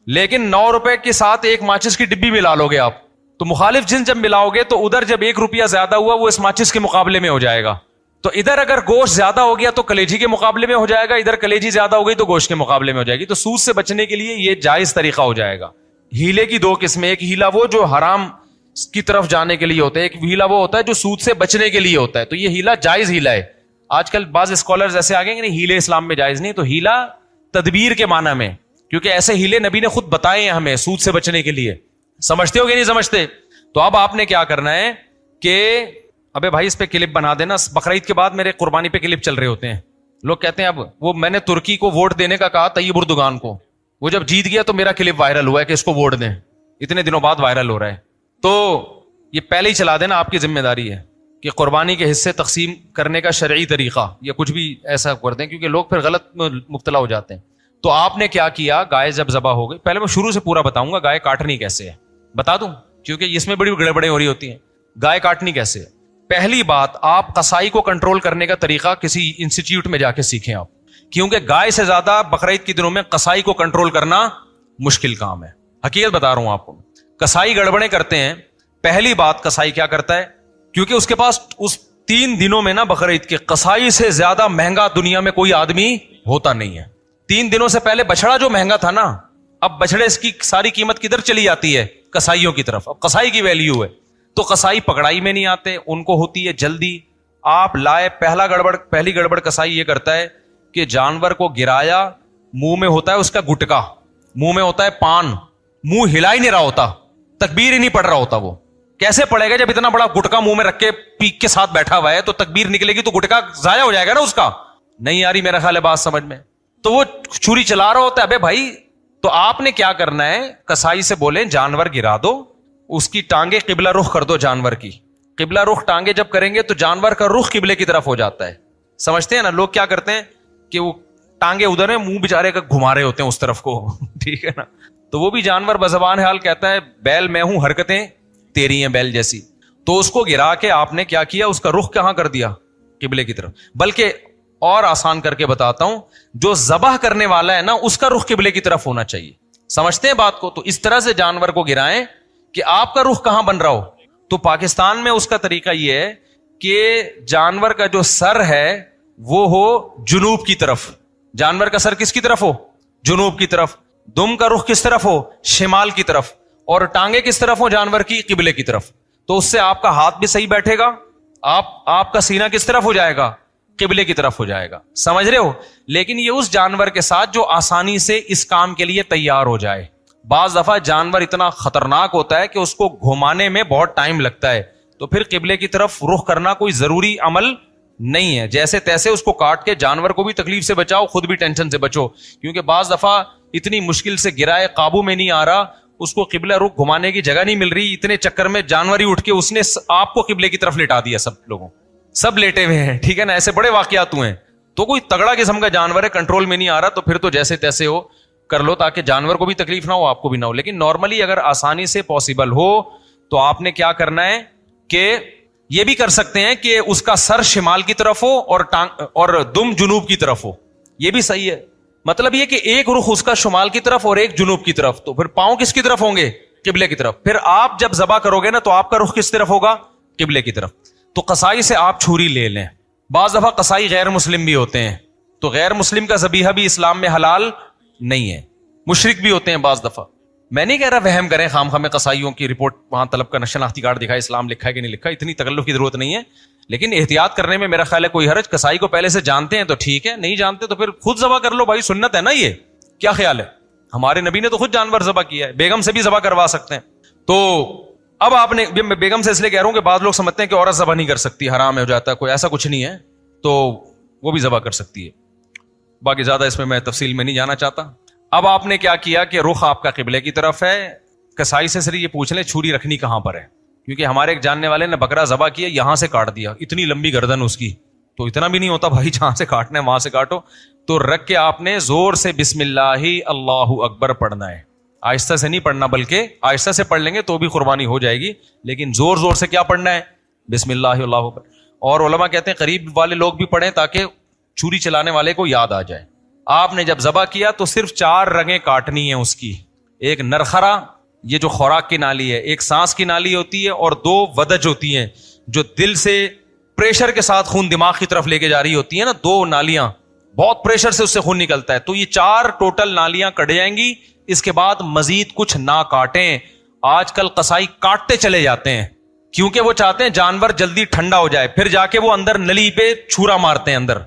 لیکن 9 روپے کے ساتھ ایک ماچس کی ڈبی ملا لو گے آپ, تو مخالف جنس جب ملاؤ گے تو ادھر جب 1 روپیہ زیادہ ہوا وہ اس ماچس کے مقابلے میں ہو جائے گا. تو ادھر اگر گوشت زیادہ ہو گیا تو کلیجی کے مقابلے میں ہو جائے گا, ادھر کلیجی زیادہ ہو گئی تو گوشت کے مقابلے میں ہو جائے گی. تو سود سے بچنے کے لیے یہ جائز طریقہ ہو جائے گا. ہیلے کی 2 قسمیں, ایک ہیلا وہ جو حرام کی طرف جانے کے لیے ہوتا ہے, ایک ہیلا وہ ہوتا ہے جو سود سے بچنے کے لیے ہوتا ہے. تو یہ ہیلا جائز ہیلا ہے. آج کل بعض اسکالرز ایسے آگے نہیں ہیلے اسلام میں جائز نہیں, تو ہیلا تدبیر کے معنی میں, کیونکہ ایسے ہیلے نبی نے خود بتائے ہیں ہمیں سود سے بچنے کے لیے. سمجھتے ہو کہ نہیں سمجھتے؟ تو اب آپ نے کیا کرنا ہے کہ ابے بھائی اس پہ کلپ بنا دینا. بقرعید کے بعد میرے قربانی پہ کلپ چل رہے ہوتے ہیں, لوگ کہتے ہیں اب وہ میں نے ترکی کو ووٹ دینے کا کہا طیب اردوغان کو, وہ جب جیت گیا تو میرا کلپ وائرل ہوا ہے کہ اس کو ووٹ دیں, اتنے دنوں بعد وائرل ہو رہا ہے. تو یہ پہلے ہی چلا دینا, آپ کی ذمہ داری ہے کہ قربانی کے حصے تقسیم کرنے کا شرعی طریقہ یا کچھ بھی ایسا کر دیں, کیونکہ لوگ پھر غلط مبتلا ہو جاتے ہیں. تو آپ نے کیا کیا, گائے جب ذبح ہو گئی, پہلے میں شروع سے پورا بتاؤں گا گائے کاٹنی کیسے ہے, بتا دوں, کیونکہ اس میں بڑی گڑبڑیں ہو رہی ہوتی ہیں. گائے کاٹنی کیسے ہے؟ پہلی بات, آپ قصائی کو کنٹرول کرنے کا طریقہ کسی انسٹیٹیوٹ میں جا کے سیکھیں آپ, کیونکہ گائے سے زیادہ بقرعید کے دنوں میں قصائی کو کنٹرول کرنا مشکل کام ہے. حقیقت بتا رہا ہوں آپ کو, قصائی گڑبڑیں کرتے ہیں. پہلی بات قصائی کیا کرتا ہے, کیونکہ اس کے پاس اس 3 دنوں میں نا بقرعید کے قصائی سے زیادہ مہنگا دنیا میں کوئی آدمی ہوتا نہیں ہے. 3 دنوں سے پہلے بچڑا جو مہنگا تھا نا, اب بچڑے اس کی ساری قیمت کدھر چلی جاتی ہے؟ قصائیوں کی طرف. اب قصائی کی ویلیو ہے. تو قصائی پکڑائی میں نہیں آتے, ان کو ہوتی ہے جلدی. آپ لائے, پہلی گڑبڑ قصائی یہ کرتا ہے کہ جانور کو گرایا, منہ میں ہوتا ہے اس کا گٹکا, منہ میں ہوتا ہے پان, منہ ہلا ہی نہیں رہا ہوتا, تکبیر ہی نہیں پڑھ رہا ہوتا. وہ کیسے پڑے گا جب اتنا بڑا گٹکا منہ میں رکھ کے پیک کے ساتھ بیٹھا ہوا ہے؟ تو تکبیر نکلے گی تو گٹکا ضائع ہو جائے گا نا اس کا. نہیں آ رہی میرا خیال ہے بات سمجھ میں. تو وہ چھری چلا رہا ہوتا ہے. ابے بھائی, تو آپ نے کیا کرنا ہے, قصائی سے بولیں جانور گرا دو, اس کی ٹانگیں قبلہ رخ کر دو. جانور کی قبلہ رخ ٹانگیں جب کریں گے تو جانور کا رخ قبلے کی طرف ہو جاتا ہے. سمجھتے ہیں نا لوگ کیا کرتے ہیں کہ وہ ٹانگیں ادھر ہیں, منہ بیچارے کا گھما رہے ہوتے ہیں اس طرف کو. ٹھیک ہے نا. تو وہ بھی جانور بزبان حال کہتا ہے بیل میں ہوں, حرکتیں تیری ہیں بیل جیسی. تو اس کو گرا کے آپ نے کیا کیا, اس کا رخ کہاں کر دیا؟ قبلے کی طرف. بلکہ اور آسان کر کے بتاتا ہوں, جو ذبح کرنے والا ہے نا اس کا رخ قبلے کی طرف ہونا چاہیے. سمجھتے ہیں بات کو؟ تو اس طرح سے جانور کو گرائیں کہ آپ کا رخ کہاں بن رہا ہو. تو پاکستان میں اس کا طریقہ یہ ہے کہ جانور کا جو سر ہے وہ ہو جنوب کی طرف. جانور کا سر کس کی طرف ہو؟ جنوب کی طرف. دم کا رخ کس طرف ہو؟ شمال کی طرف. اور ٹانگیں کس طرف ہو جانور کی؟ قبلے کی طرف. تو اس سے آپ کا ہاتھ بھی صحیح بیٹھے گا, آپ کا سینہ کس طرف ہو جائے گا؟ قبلے کی طرف ہو جائے گا. سمجھ رہے ہو؟ لیکن یہ اس جانور کے ساتھ جو آسانی سے اس کام کے لیے تیار ہو جائے. بعض دفعہ جانور اتنا خطرناک ہوتا ہے کہ اس کو گھمانے میں بہت ٹائم لگتا ہے, تو پھر قبلے کی طرف رخ کرنا کوئی ضروری عمل نہیں ہے. جیسے تیسے اس کو کاٹ کے جانور کو بھی تکلیف سے بچاؤ, خود بھی ٹینشن سے بچو. کیونکہ بعض دفعہ اتنی مشکل سے گرائے, قابو میں نہیں آ رہا, اس کو قبلہ رخ گھمانے کی جگہ نہیں مل رہی, اتنے چکر میں جانور ہی اٹھ کے اس نے آپ کو قبلے کی طرف لٹا دیا. سب لوگوں سب لیٹے ہوئے ہیں. ٹھیک ہے نا. ایسے بڑے واقعات ہوئے ہیں. تو کوئی تگڑا قسم کا جانور ہے, کنٹرول میں نہیں آ رہا, تو پھر تو جیسے تیسے ہو کر لو, تاکہ جانور کو بھی تکلیف نہ ہو, آپ کو بھی نہ ہو. لیکن نارملی اگر آسانی سے پاسبل ہو تو آپ نے کیا کرنا ہے کہ یہ بھی کر سکتے ہیں کہ اس کا سر شمال کی طرف ہو اور دم جنوب کی طرف ہو. یہ بھی صحیح ہے. مطلب یہ کہ ایک رخ اس کا شمال کی طرف اور ایک جنوب کی طرف. تو پھر پاؤں کس کی طرف ہوں گے؟ قبلے کی طرف. پھر آپ جب ذبح کرو گے نا تو آپ کا رخ کس طرف ہوگا؟ قبلے کی طرف. تو قصائی سے آپ چھری لے لیں. بعض دفعہ قصائی غیر مسلم بھی ہوتے ہیں, تو غیر مسلم کا ذبیحہ بھی اسلام میں حلال نہیں ہے. مشرک بھی ہوتے ہیں بعض دفعہ. میں نہیں کہہ رہا وہم کریں خام خواہ میں, قصائیوں کی رپورٹ وہاں طلب کا شناختی کارڈ دکھائے, اسلام لکھا ہے کہ نہیں لکھا, اتنی تکلف کی ضرورت نہیں ہے. لیکن احتیاط کرنے میں میرا خیال ہے کوئی حرج. قصائی کو پہلے سے جانتے ہیں تو ٹھیک ہے, نہیں جانتے تو پھر خود ذبح کر لو بھائی, سنت ہے نا یہ. کیا خیال ہے؟ ہمارے نبی نے تو خود جانور ذبح کیا ہے, بیگم سے بھی ذبح کروا سکتے ہیں. تو اب آپ نے, میں بیگم سے اس لیے کہہ رہا ہوں کہ بعض لوگ سمجھتے ہیں کہ عورت ذبح نہیں کر سکتی, حرام ہو جاتا ہے, کوئی ایسا کچھ نہیں ہے, تو وہ بھی ذبح کر سکتی ہے. باقی زیادہ اس میں تفصیل میں نہیں جانا چاہتا. اب آپ نے کیا کیا کہ رخ آپ کا قبلے کی طرف ہے. قصائی سے صرف یہ پوچھ لیں چھری رکھنی کہاں پر ہے, کیونکہ ہمارے ایک جاننے والے نے بکرا ذبح کیا, یہاں سے کاٹ دیا, اتنی لمبی گردن اس کی. تو اتنا بھی نہیں ہوتا بھائی, جہاں سے کاٹنا ہے وہاں سے کاٹو. تو رکھ کے آپ نے زور سے بسم اللہ اللہ اکبر پڑھنا ہے. آہستہ سے نہیں پڑھنا, بلکہ آہستہ سے پڑھ لیں گے تو بھی قربانی ہو جائے گی, لیکن زور زور سے کیا پڑھنا ہے؟ بسم اللہ اللہ اکبر. اور علماء کہتے ہیں قریب والے لوگ بھی پڑھیں تاکہ چھری چلانے والے کو یاد آ جائے. آپ نے جب ذبح کیا تو صرف 4 رگیں کاٹنی ہیں اس کی. ایک نرخرا, یہ جو خوراک کی نالی ہے, ایک سانس کی نالی ہوتی ہے, اور 2 ودج ہوتی ہیں جو دل سے پریشر کے ساتھ خون دماغ کی طرف لے کے جا رہی ہوتی ہیں نا, 2 نالیاں, بہت پریشر سے اس سے خون نکلتا ہے. تو یہ 4 ٹوٹل نالیاں کٹ جائیں گی. اس کے بعد مزید کچھ نہ کاٹیں. آج کل قصائی کاٹتے چلے جاتے ہیں کیونکہ وہ چاہتے ہیں جانور جلدی ٹھنڈا ہو جائے, پھر جا کے وہ اندر نلی پہ چھورا مارتے ہیں اندر.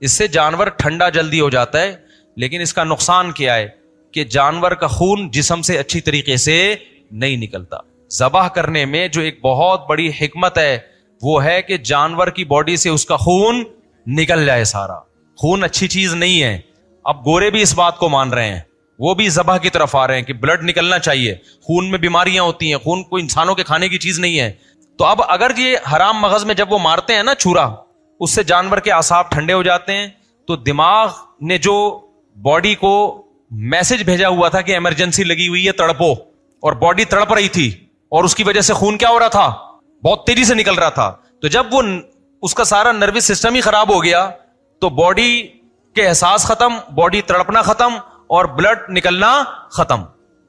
اس سے جانور ٹھنڈا جلدی ہو جاتا ہے, لیکن اس کا نقصان کیا ہے کہ جانور کا خون جسم سے اچھی طریقے سے نہیں نکلتا. ذبح کرنے میں جو ایک بہت بڑی حکمت ہے وہ ہے کہ جانور کی باڈی سے اس کا خون نکل جائے سارا. خون اچھی چیز نہیں ہے. اب گورے بھی اس بات کو مان رہے ہیں, وہ بھی ذبح کی طرف آ رہے ہیں کہ بلڈ نکلنا چاہیے, خون میں بیماریاں ہوتی ہیں, خون کوئی انسانوں کے کھانے کی چیز نہیں ہے. تو اب اگر یہ حرام مغز میں جب وہ مارتے ہیں نا چھورا, اس سے جانور کے اعصاب ٹھنڈے ہو جاتے ہیں. تو دماغ نے جو باڈی کو میسج بھیجا ہوا تھا کہ ایمرجنسی لگی ہوئی ہے, تڑپو, اور باڈی تڑپ رہی تھی, اور اس کی وجہ سے خون کیا ہو رہا تھا؟ بہت تیزی سے نکل رہا تھا. تو جب وہ اس کا سارا نروس سسٹم ہی خراب ہو گیا تو باڈی کے احساس ختم, باڈی تڑپنا ختم, اور بلڈ نکلنا ختم.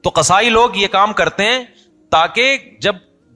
تو قصائی لوگ یہ کام کرتے ہیں تاکہ جب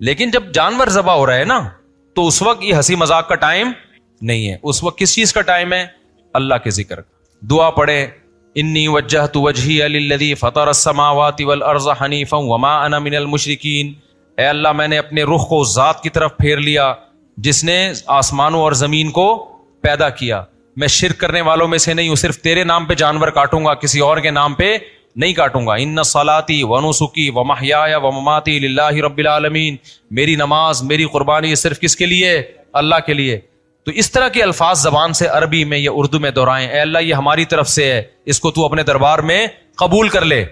لیکن جب جانور ذبح ہو رہا ہے نا تو اس وقت یہ ہنسی مذاق کا ٹائم نہیں ہے. اس وقت کس چیز کا ٹائم ہے؟ اللہ کے ذکر کا. دعا پڑھے انی وجہت وجہی للذی فطر السماوات والارض حنیفا وما انا من المشرکین. اے اللہ میں نے اپنے رخ کو ذات کی طرف پھیر لیا جس نے آسمانوں اور زمین کو پیدا کیا. میں شرک کرنے والوں میں سے نہیں ہوں. صرف تیرے نام پہ جانور کاٹوں گا, کسی اور کے نام پہ نہیں کاٹوں گا. ان صلاتی ونسکی ومحیای ومماتی للہ رب العالمین. میری نماز میری قربانی صرف کس کے لیے؟ اللہ کے لیے. تو اس طرح کے الفاظ زبان سے عربی میں یا اردو میں دہرائیں. اے اللہ یہ ہماری طرف سے ہے, اس کو تو اپنے دربار میں قبول کر لے.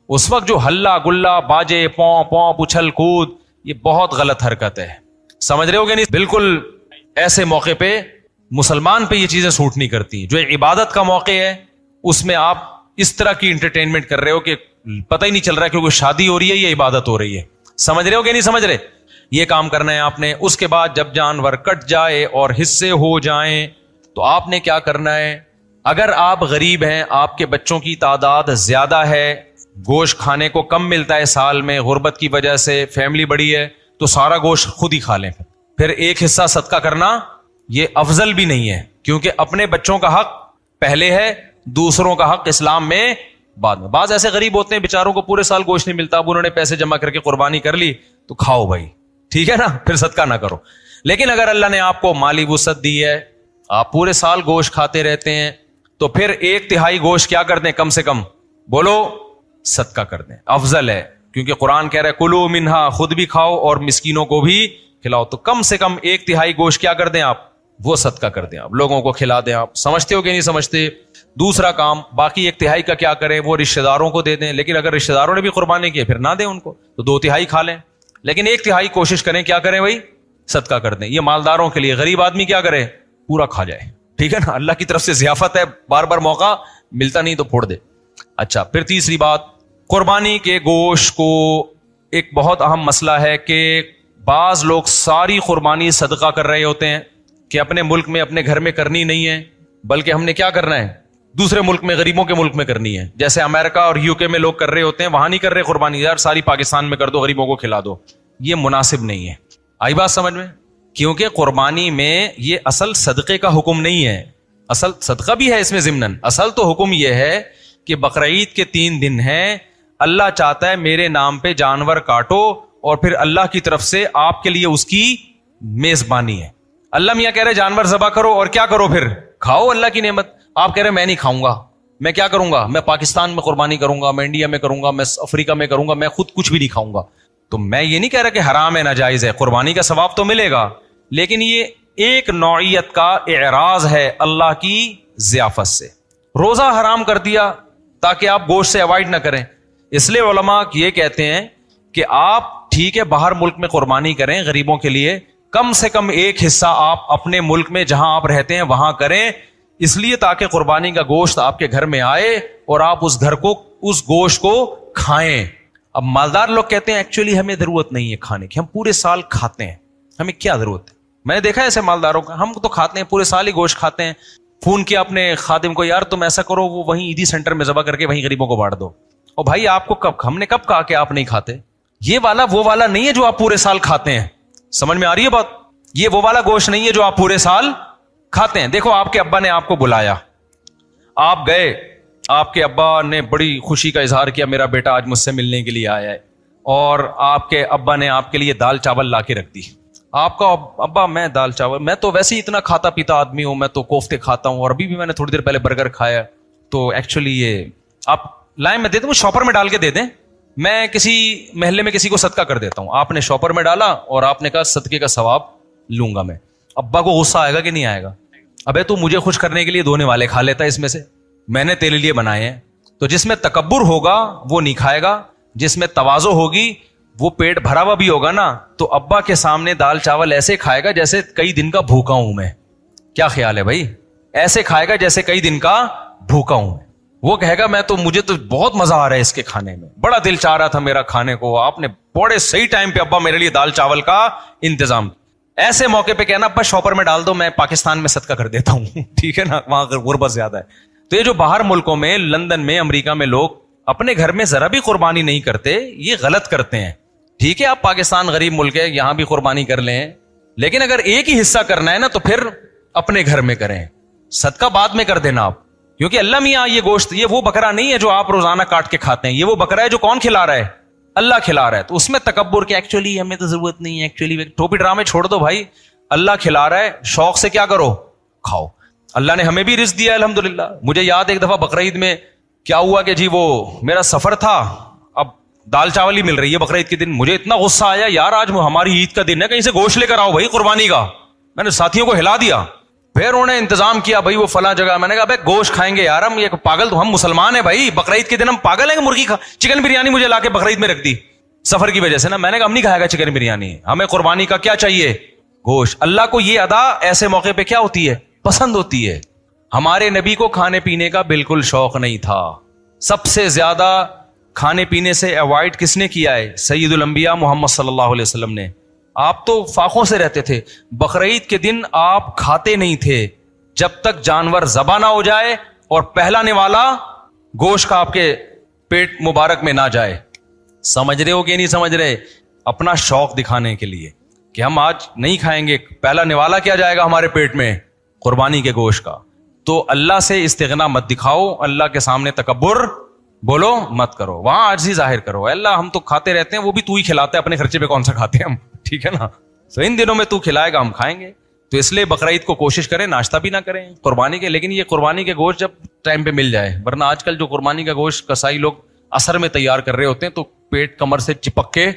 اس وقت جو ہلا گلا باجے پوں پوں اچھل کود, یہ بہت غلط حرکت ہے. سمجھ رہے ہو کہ نہیں؟ بالکل ایسے موقع پہ مسلمان پہ یہ چیزیں سوٹ نہیں کرتی. جو عبادت کا موقع ہے اس میں آپ اس طرح کی انٹرٹینمنٹ کر رہے ہو کہ پتہ ہی نہیں چل رہا کہ کوئی شادی ہو رہی ہے یا عبادت ہو رہی ہے. سمجھ رہے ہو کہ نہیں سمجھ رہے؟ یہ کام کرنا ہے آپ نے. اس کے بعد جب جانور کٹ جائے اور حصے ہو جائیں تو آپ نے کیا کرنا ہے؟ اگر آپ غریب ہیں, آپ کے بچوں کی تعداد زیادہ ہے, گوشت کھانے کو کم ملتا ہے سال میں غربت کی وجہ سے, فیملی بڑی ہے, تو سارا گوشت خود ہی کھا لیں. پھر ایک حصہ صدقہ کرنا یہ افضل بھی نہیں ہے, کیونکہ اپنے بچوں کا حق پہلے ہے, دوسروں کا حق اسلام میں بعد میں. بعض ایسے غریب ہوتے ہیں بیچاروں کو پورے سال گوشت نہیں ملتا, اب انہوں نے پیسے جمع کر کے قربانی کر لی تو کھاؤ بھائی, ٹھیک ہے نا, پھر صدقہ نہ کرو. لیکن اگر اللہ نے آپ کو مالی وسعت دی ہے, آپ پورے سال گوشت کھاتے رہتے ہیں, تو پھر 1/3 گوشت کیا کر دیں؟ کم سے کم بولو صدقہ کر دیں, افضل ہے. کیونکہ قرآن کہہ رہا ہے کلو منہا, خود بھی کھاؤ اور مسکینوں کو بھی کھلاؤ. تو کم سے کم 1/3 گوشت کیا کر دیں آپ؟ وہ صدقہ کر دیں, آپ لوگوں کو کھلا دیں. آپ سمجھتے ہو کہ نہیں سمجھتے؟ دوسرا کام, باقی 1/3 کا کیا کریں؟ وہ رشتہ داروں کو دے دیں. لیکن اگر رشتہ داروں نے بھی قربانی کی پھر نہ دیں ان کو, تو 2/3 کھا لیں. لیکن 1/3 کوشش کریں کیا کریں بھائی؟ صدقہ کر دیں. یہ مالداروں کے لیے. غریب آدمی کیا کرے؟ پورا کھا جائے, ٹھیک ہے نا. اللہ کی طرف سے ضیافت ہے, بار بار موقع ملتا نہیں تو پھوڑ دے. اچھا, پھر تیسری بات, قربانی کے گوشت کو ایک بہت اہم مسئلہ ہے کہ بعض لوگ ساری قربانی صدقہ کر رہے ہوتے ہیں کہ اپنے ملک میں اپنے گھر میں کرنی نہیں ہے, بلکہ ہم نے کیا کرنا ہے؟ دوسرے ملک میں, غریبوں کے ملک میں کرنی ہے. جیسے امریکہ اور UK میں لوگ کر رہے ہوتے ہیں, وہاں نہیں کر رہے قربانی, یار ساری پاکستان میں کر دو, غریبوں کو کھلا دو. یہ مناسب نہیں ہے. آئی بات سمجھ میں؟ کیونکہ قربانی میں یہ اصل صدقے کا حکم نہیں ہے. اصل صدقہ بھی ہے اس میں ضمناً, اصل تو حکم یہ ہے کہ بقرعید کے 3 دن ہیں, اللہ چاہتا ہے میرے نام پہ جانور کاٹو, اور پھر اللہ کی طرف سے آپ کے لیے اس کی میزبانی ہے. اللہ میاں کہہ رہے جانور ذبح کرو اور کیا کرو؟ پھر کھاؤ اللہ کی نعمت. آپ کہہ رہے میں نہیں کھاؤں گا, میں کیا کروں گا؟ میں پاکستان میں قربانی کروں گا, میں انڈیا میں کروں گا, میں افریقہ میں کروں گا, میں خود کچھ بھی نہیں کھاؤں گا. تو میں یہ نہیں کہہ رہا کہ حرام ہے, ناجائز ہے, قربانی کا ثواب تو ملے گا, لیکن یہ ایک نوعیت کا اعراض ہے اللہ کی ضیافت سے. روزہ حرام کر دیا تاکہ آپ گوشت سے اوائڈ نہ کریں. اس لیے علماء یہ کہتے ہیں کہ آپ ٹھیک ہے باہر ملک میں قربانی کریں غریبوں کے لیے, کم سے کم ایک حصہ آپ اپنے ملک میں جہاں آپ رہتے ہیں وہاں کریں, اس لیے تاکہ قربانی کا گوشت آپ کے گھر میں آئے اور آپ اس گھر کو, اس گوشت کو کھائیں. اب مالدار لوگ کہتے ہیں ایکچولی ہمیں ضرورت نہیں ہے کھانے کی, ہم پورے سال کھاتے ہیں, ہمیں کیا ضرورت ہے؟ میں نے دیکھا ہے ایسے مالداروں کا, ہم تو کھاتے ہیں پورے سال ہی گوشت کھاتے ہیں. فون کیا اپنے خادم کو, یار تم ایسا کرو وہ وہیں عیدی سینٹر میں ذبح کر کے وہیں غریبوں کو بانٹ دو. اور بھائی آپ کو کب, ہم نے کب کہا کہ آپ نہیں کھاتے؟ یہ والا وہ والا نہیں ہے جو آپ پورے سال کھاتے ہیں. سمجھ میں آ رہی ہے بات؟ یہ وہ والا گوشت نہیں ہے جو آپ پورے سال کھاتے ہیں. دیکھو آپ کے ابا نے آپ کو بلایا, آپ گئے, آپ کے ابا نے بڑی خوشی کا اظہار کیا میرا بیٹا آج مجھ سے ملنے کے لیے آیا ہے, اور آپ کے ابا نے آپ کے لیے دال چاول لا کے رکھ دی. آپ کا ابا میں دال چاول, میں تو ویسے ہی اتنا کھاتا پیتا آدمی ہوں, میں تو کوفتے کھاتا ہوں, اور ابھی بھی میں نے تھوڑی دیر پہلے برگر کھایا, تو ایکچولی یہ آپ لائیں میں دے دوں, شاپر میں ڈال کے دے دیں, میں کسی محلے میں کسی کو صدقہ کر دیتا ہوں. آپ نے شاپر میں ڈالا اور آپ نے کہا صدقے کا ثواب لوں گا میں. ابا کو غصہ آئے گا کہ نہیں آئے گا؟ ابے تو مجھے خوش کرنے کے لیے دھونے والے کھا لیتا ہے اس میں سے, میں نے تیرے لیے بنائے ہیں. تو جس میں تکبر ہوگا وہ نہیں کھائے گا, جس میں تواضع ہوگی وہ پیٹ بھرا ہوا بھی ہوگا نا, تو ابا کے سامنے دال چاول ایسے کھائے گا جیسے کئی دن کا بھوکا ہوں میں. کیا خیال ہے بھائی؟ ایسے کھائے گا جیسے کئی دن کا بھوکا ہوں میں. وہ کہے گا میں تو, مجھے تو بہت مزہ آ رہا ہے اس کے کھانے میں, بڑا دل چاہ رہا تھا میرا کھانے کو, آپ نے بڑے صحیح ٹائم پہ ابا میرے لیے دال چاول کا انتظام. ایسے موقع پہ کہنا ابا شاپر میں ڈال دو, میں پاکستان میں صدقہ کر دیتا ہوں, ٹھیک ہے نا, وہاں غربت زیادہ ہے. تو یہ جو باہر ملکوں میں, لندن میں, امریکہ میں لوگ اپنے گھر میں ذرا بھی قربانی نہیں کرتے, یہ غلط کرتے ہیں, ٹھیک ہے آپ پاکستان غریب ملک ہے, یہاں بھی قربانی کر لیں, لیکن اگر ایک ہی حصہ کرنا ہے نا تو پھر اپنے گھر میں کریں, صدقہ بعد میں کر دینا آپ, کیونکہ اللہ میاں یہ گوشت, یہ وہ بکرا نہیں ہے جو آپ روزانہ کاٹ کے کھاتے ہیں, یہ وہ بکرا ہے جو کون کھلا رہا ہے؟ اللہ کھلا رہا ہے. تو اس میں تکبر کہ ایکچولی ہمیں تو ضرورت نہیں ہے, ایکچولی ٹوپی ڈرامے چھوڑ دو بھائی, اللہ کھلا رہا ہے, شوق سے کیا کرو, کھاؤ. اللہ نے ہمیں بھی رزق دیا ہے الحمدللہ. مجھے یاد ایک دفعہ بقرعید میں کیا ہوا کہ جی وہ میرا سفر تھا, اب دال چاول ہی مل رہی ہے بقرعید کے دن, مجھے اتنا غصہ آیا یار آج ہماری عید کا دن ہے, کہیں سے گوشت لے کر آؤ بھائی قربانی کا. میں نے ساتھیوں کو ہلا دیا, پھر انہوں نے انتظام کیا بھائی وہ فلاں جگہ, میں نے کہا بھائی گوشت کھائیں گے یار, ہم یہ پاگل, تو ہم مسلمان ہیں بھائی, بقرعید کے دن ہم پاگل ہیں کہ مرغی چکن بریانی مجھے لا کے بقرعید میں رکھ دی سفر کی وجہ سے نا. میں نے کہا ہم نہیں کھائے گا چکن بریانی, ہمیں قربانی کا کیا چاہیے, گوشت. اللہ کو یہ ادا ایسے موقع پہ کیا ہوتی ہے, پسند ہوتی ہے. ہمارے نبی کو کھانے پینے کا بالکل شوق نہیں تھا. سب سے زیادہ کھانے پینے سے اوائڈ کس نے کیا ہے؟ سید الانبیاء محمد صلی اللہ علیہ وسلم نے. آپ تو فاقوں سے رہتے تھے, بقرعید کے دن آپ کھاتے نہیں تھے جب تک جانور ذبح نہ ہو جائے اور پہلا نوالا گوشت کا آپ کے پیٹ مبارک میں نہ جائے. سمجھ رہے ہو کہ نہیں سمجھ رہے؟ اپنا شوق دکھانے کے لیے کہ ہم آج نہیں کھائیں گے, پہلا نوالا کیا جائے گا ہمارے پیٹ میں, قربانی کے گوشت کا. تو اللہ سے استغنا مت دکھاؤ, اللہ کے سامنے تکبر بولو مت کرو, وہاں عاجزی ظاہر کرو. اللہ ہم تو کھاتے رہتے ہیں, وہ بھی تو ہی کھلاتے ہیں, اپنے خرچے پہ کون سا کھاتے ہیں ہم, ٹھیک ہے نا. تو ان دنوں میں تو کھلائے گا ہم کھائیں گے. تو اس لیے بقرعید کو کوشش کریں ناشتہ بھی نہ کریں قربانی کے, لیکن یہ قربانی کے گوشت جب ٹائم پہ مل جائے, ورنہ آج کل جو قربانی کا گوشت کسائی لوگ اثر میں تیار کر رہے ہوتے ہیں تو پیٹ کمر سے چپک کے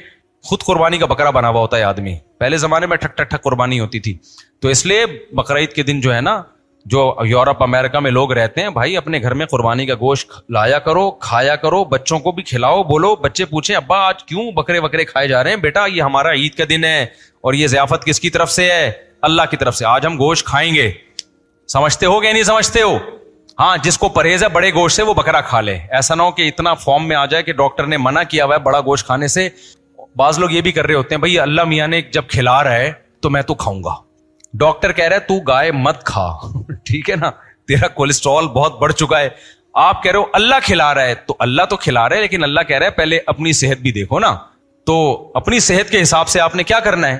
خود قربانی کا بکرا بنا ہوا ہوتا ہے آدمی. پہلے زمانے میں ٹھک ٹھک ٹھک قربانی ہوتی تھی. تو اس لیے بقرعید کے دن جو ہے نا, جو یورپ امریکہ میں لوگ رہتے ہیں بھائی, اپنے گھر میں قربانی کا گوشت لایا کرو, کھایا کرو, بچوں کو بھی کھلاؤ. بولو, بچے پوچھیں ابا آج کیوں بکرے وکرے کھائے جا رہے ہیں؟ بیٹا یہ ہمارا عید کا دن ہے اور یہ ضیافت کس کی طرف سے ہے؟ اللہ کی طرف سے. آج ہم گوشت کھائیں گے. سمجھتے ہو کہ نہیں سمجھتے ہو؟ ہاں, جس کو پرہیز ہے بڑے گوشت سے وہ بکرا کھا لے. ایسا نہ ہو کہ اتنا فارم میں آ جائے کہ ڈاکٹر نے منع کیا ہوا ہے بڑا گوشت کھانے سے. بعض لوگ یہ بھی کر رہے ہوتے ہیں بھائی اللہ میاں نے جب کھلا رہا ہے تو میں تو کھاؤں گا, ڈاکٹر کہہ رہا ہے تو گائے مت کھا, ٹھیک ہے نا, تیرا کولیسٹرول بہت بڑھ چکا ہے. آپ کہہ رہے ہو اللہ کھلا رہا ہے, تو اللہ تو کھلا رہا ہے, لیکن اللہ کہہ رہا ہے پہلے اپنی صحت بھی دیکھو نا. تو اپنی صحت کے حساب سے آپ نے کیا کرنا ہے,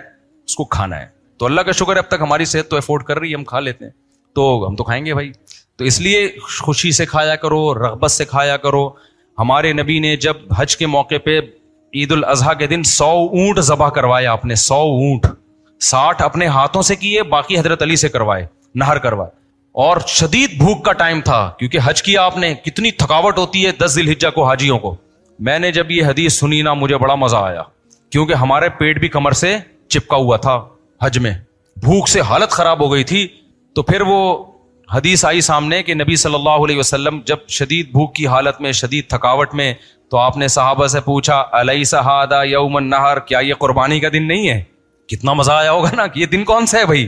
اس کو کھانا ہے. تو اللہ کا شکر ہے اب تک ہماری صحت تو افورڈ کر رہی ہے, ہم کھا لیتے ہیں, تو ہم تو کھائیں گے بھائی. تو اس لیے خوشی سے کھایا کرو, رغبت سے کھایا کرو. ہمارے نبی نے جب حج کے موقع پہ عید الاضحیٰ کے دن 100 اونٹ ذبح کروائے, آپ نے 100 اونٹ, 60 اپنے ہاتھوں سے کیے, باقی حضرت علی سے کروائے, نہر کروائے. اور شدید بھوک کا ٹائم تھا کیونکہ حج کیا آپ نے, کتنی تھکاوٹ ہوتی ہے 10 ذی الحجہ کو حاجیوں کو. میں نے جب یہ حدیث سنی نا مجھے بڑا مزہ آیا, کیونکہ ہمارے پیٹ بھی کمر سے چپکا ہوا تھا حج میں, بھوک سے حالت خراب ہو گئی تھی. تو پھر وہ حدیث آئی سامنے کہ نبی صلی اللہ علیہ وسلم جب شدید بھوک کی حالت میں, شدید تھکاوٹ میں, تو آپ نے صحابہ سے پوچھا الیس ھذا یوم النحر, کیا یہ قربانی کا دن نہیں ہے؟ کتنا مزہ آیا ہوگا نا کہ یہ دن کون سا ہے بھائی,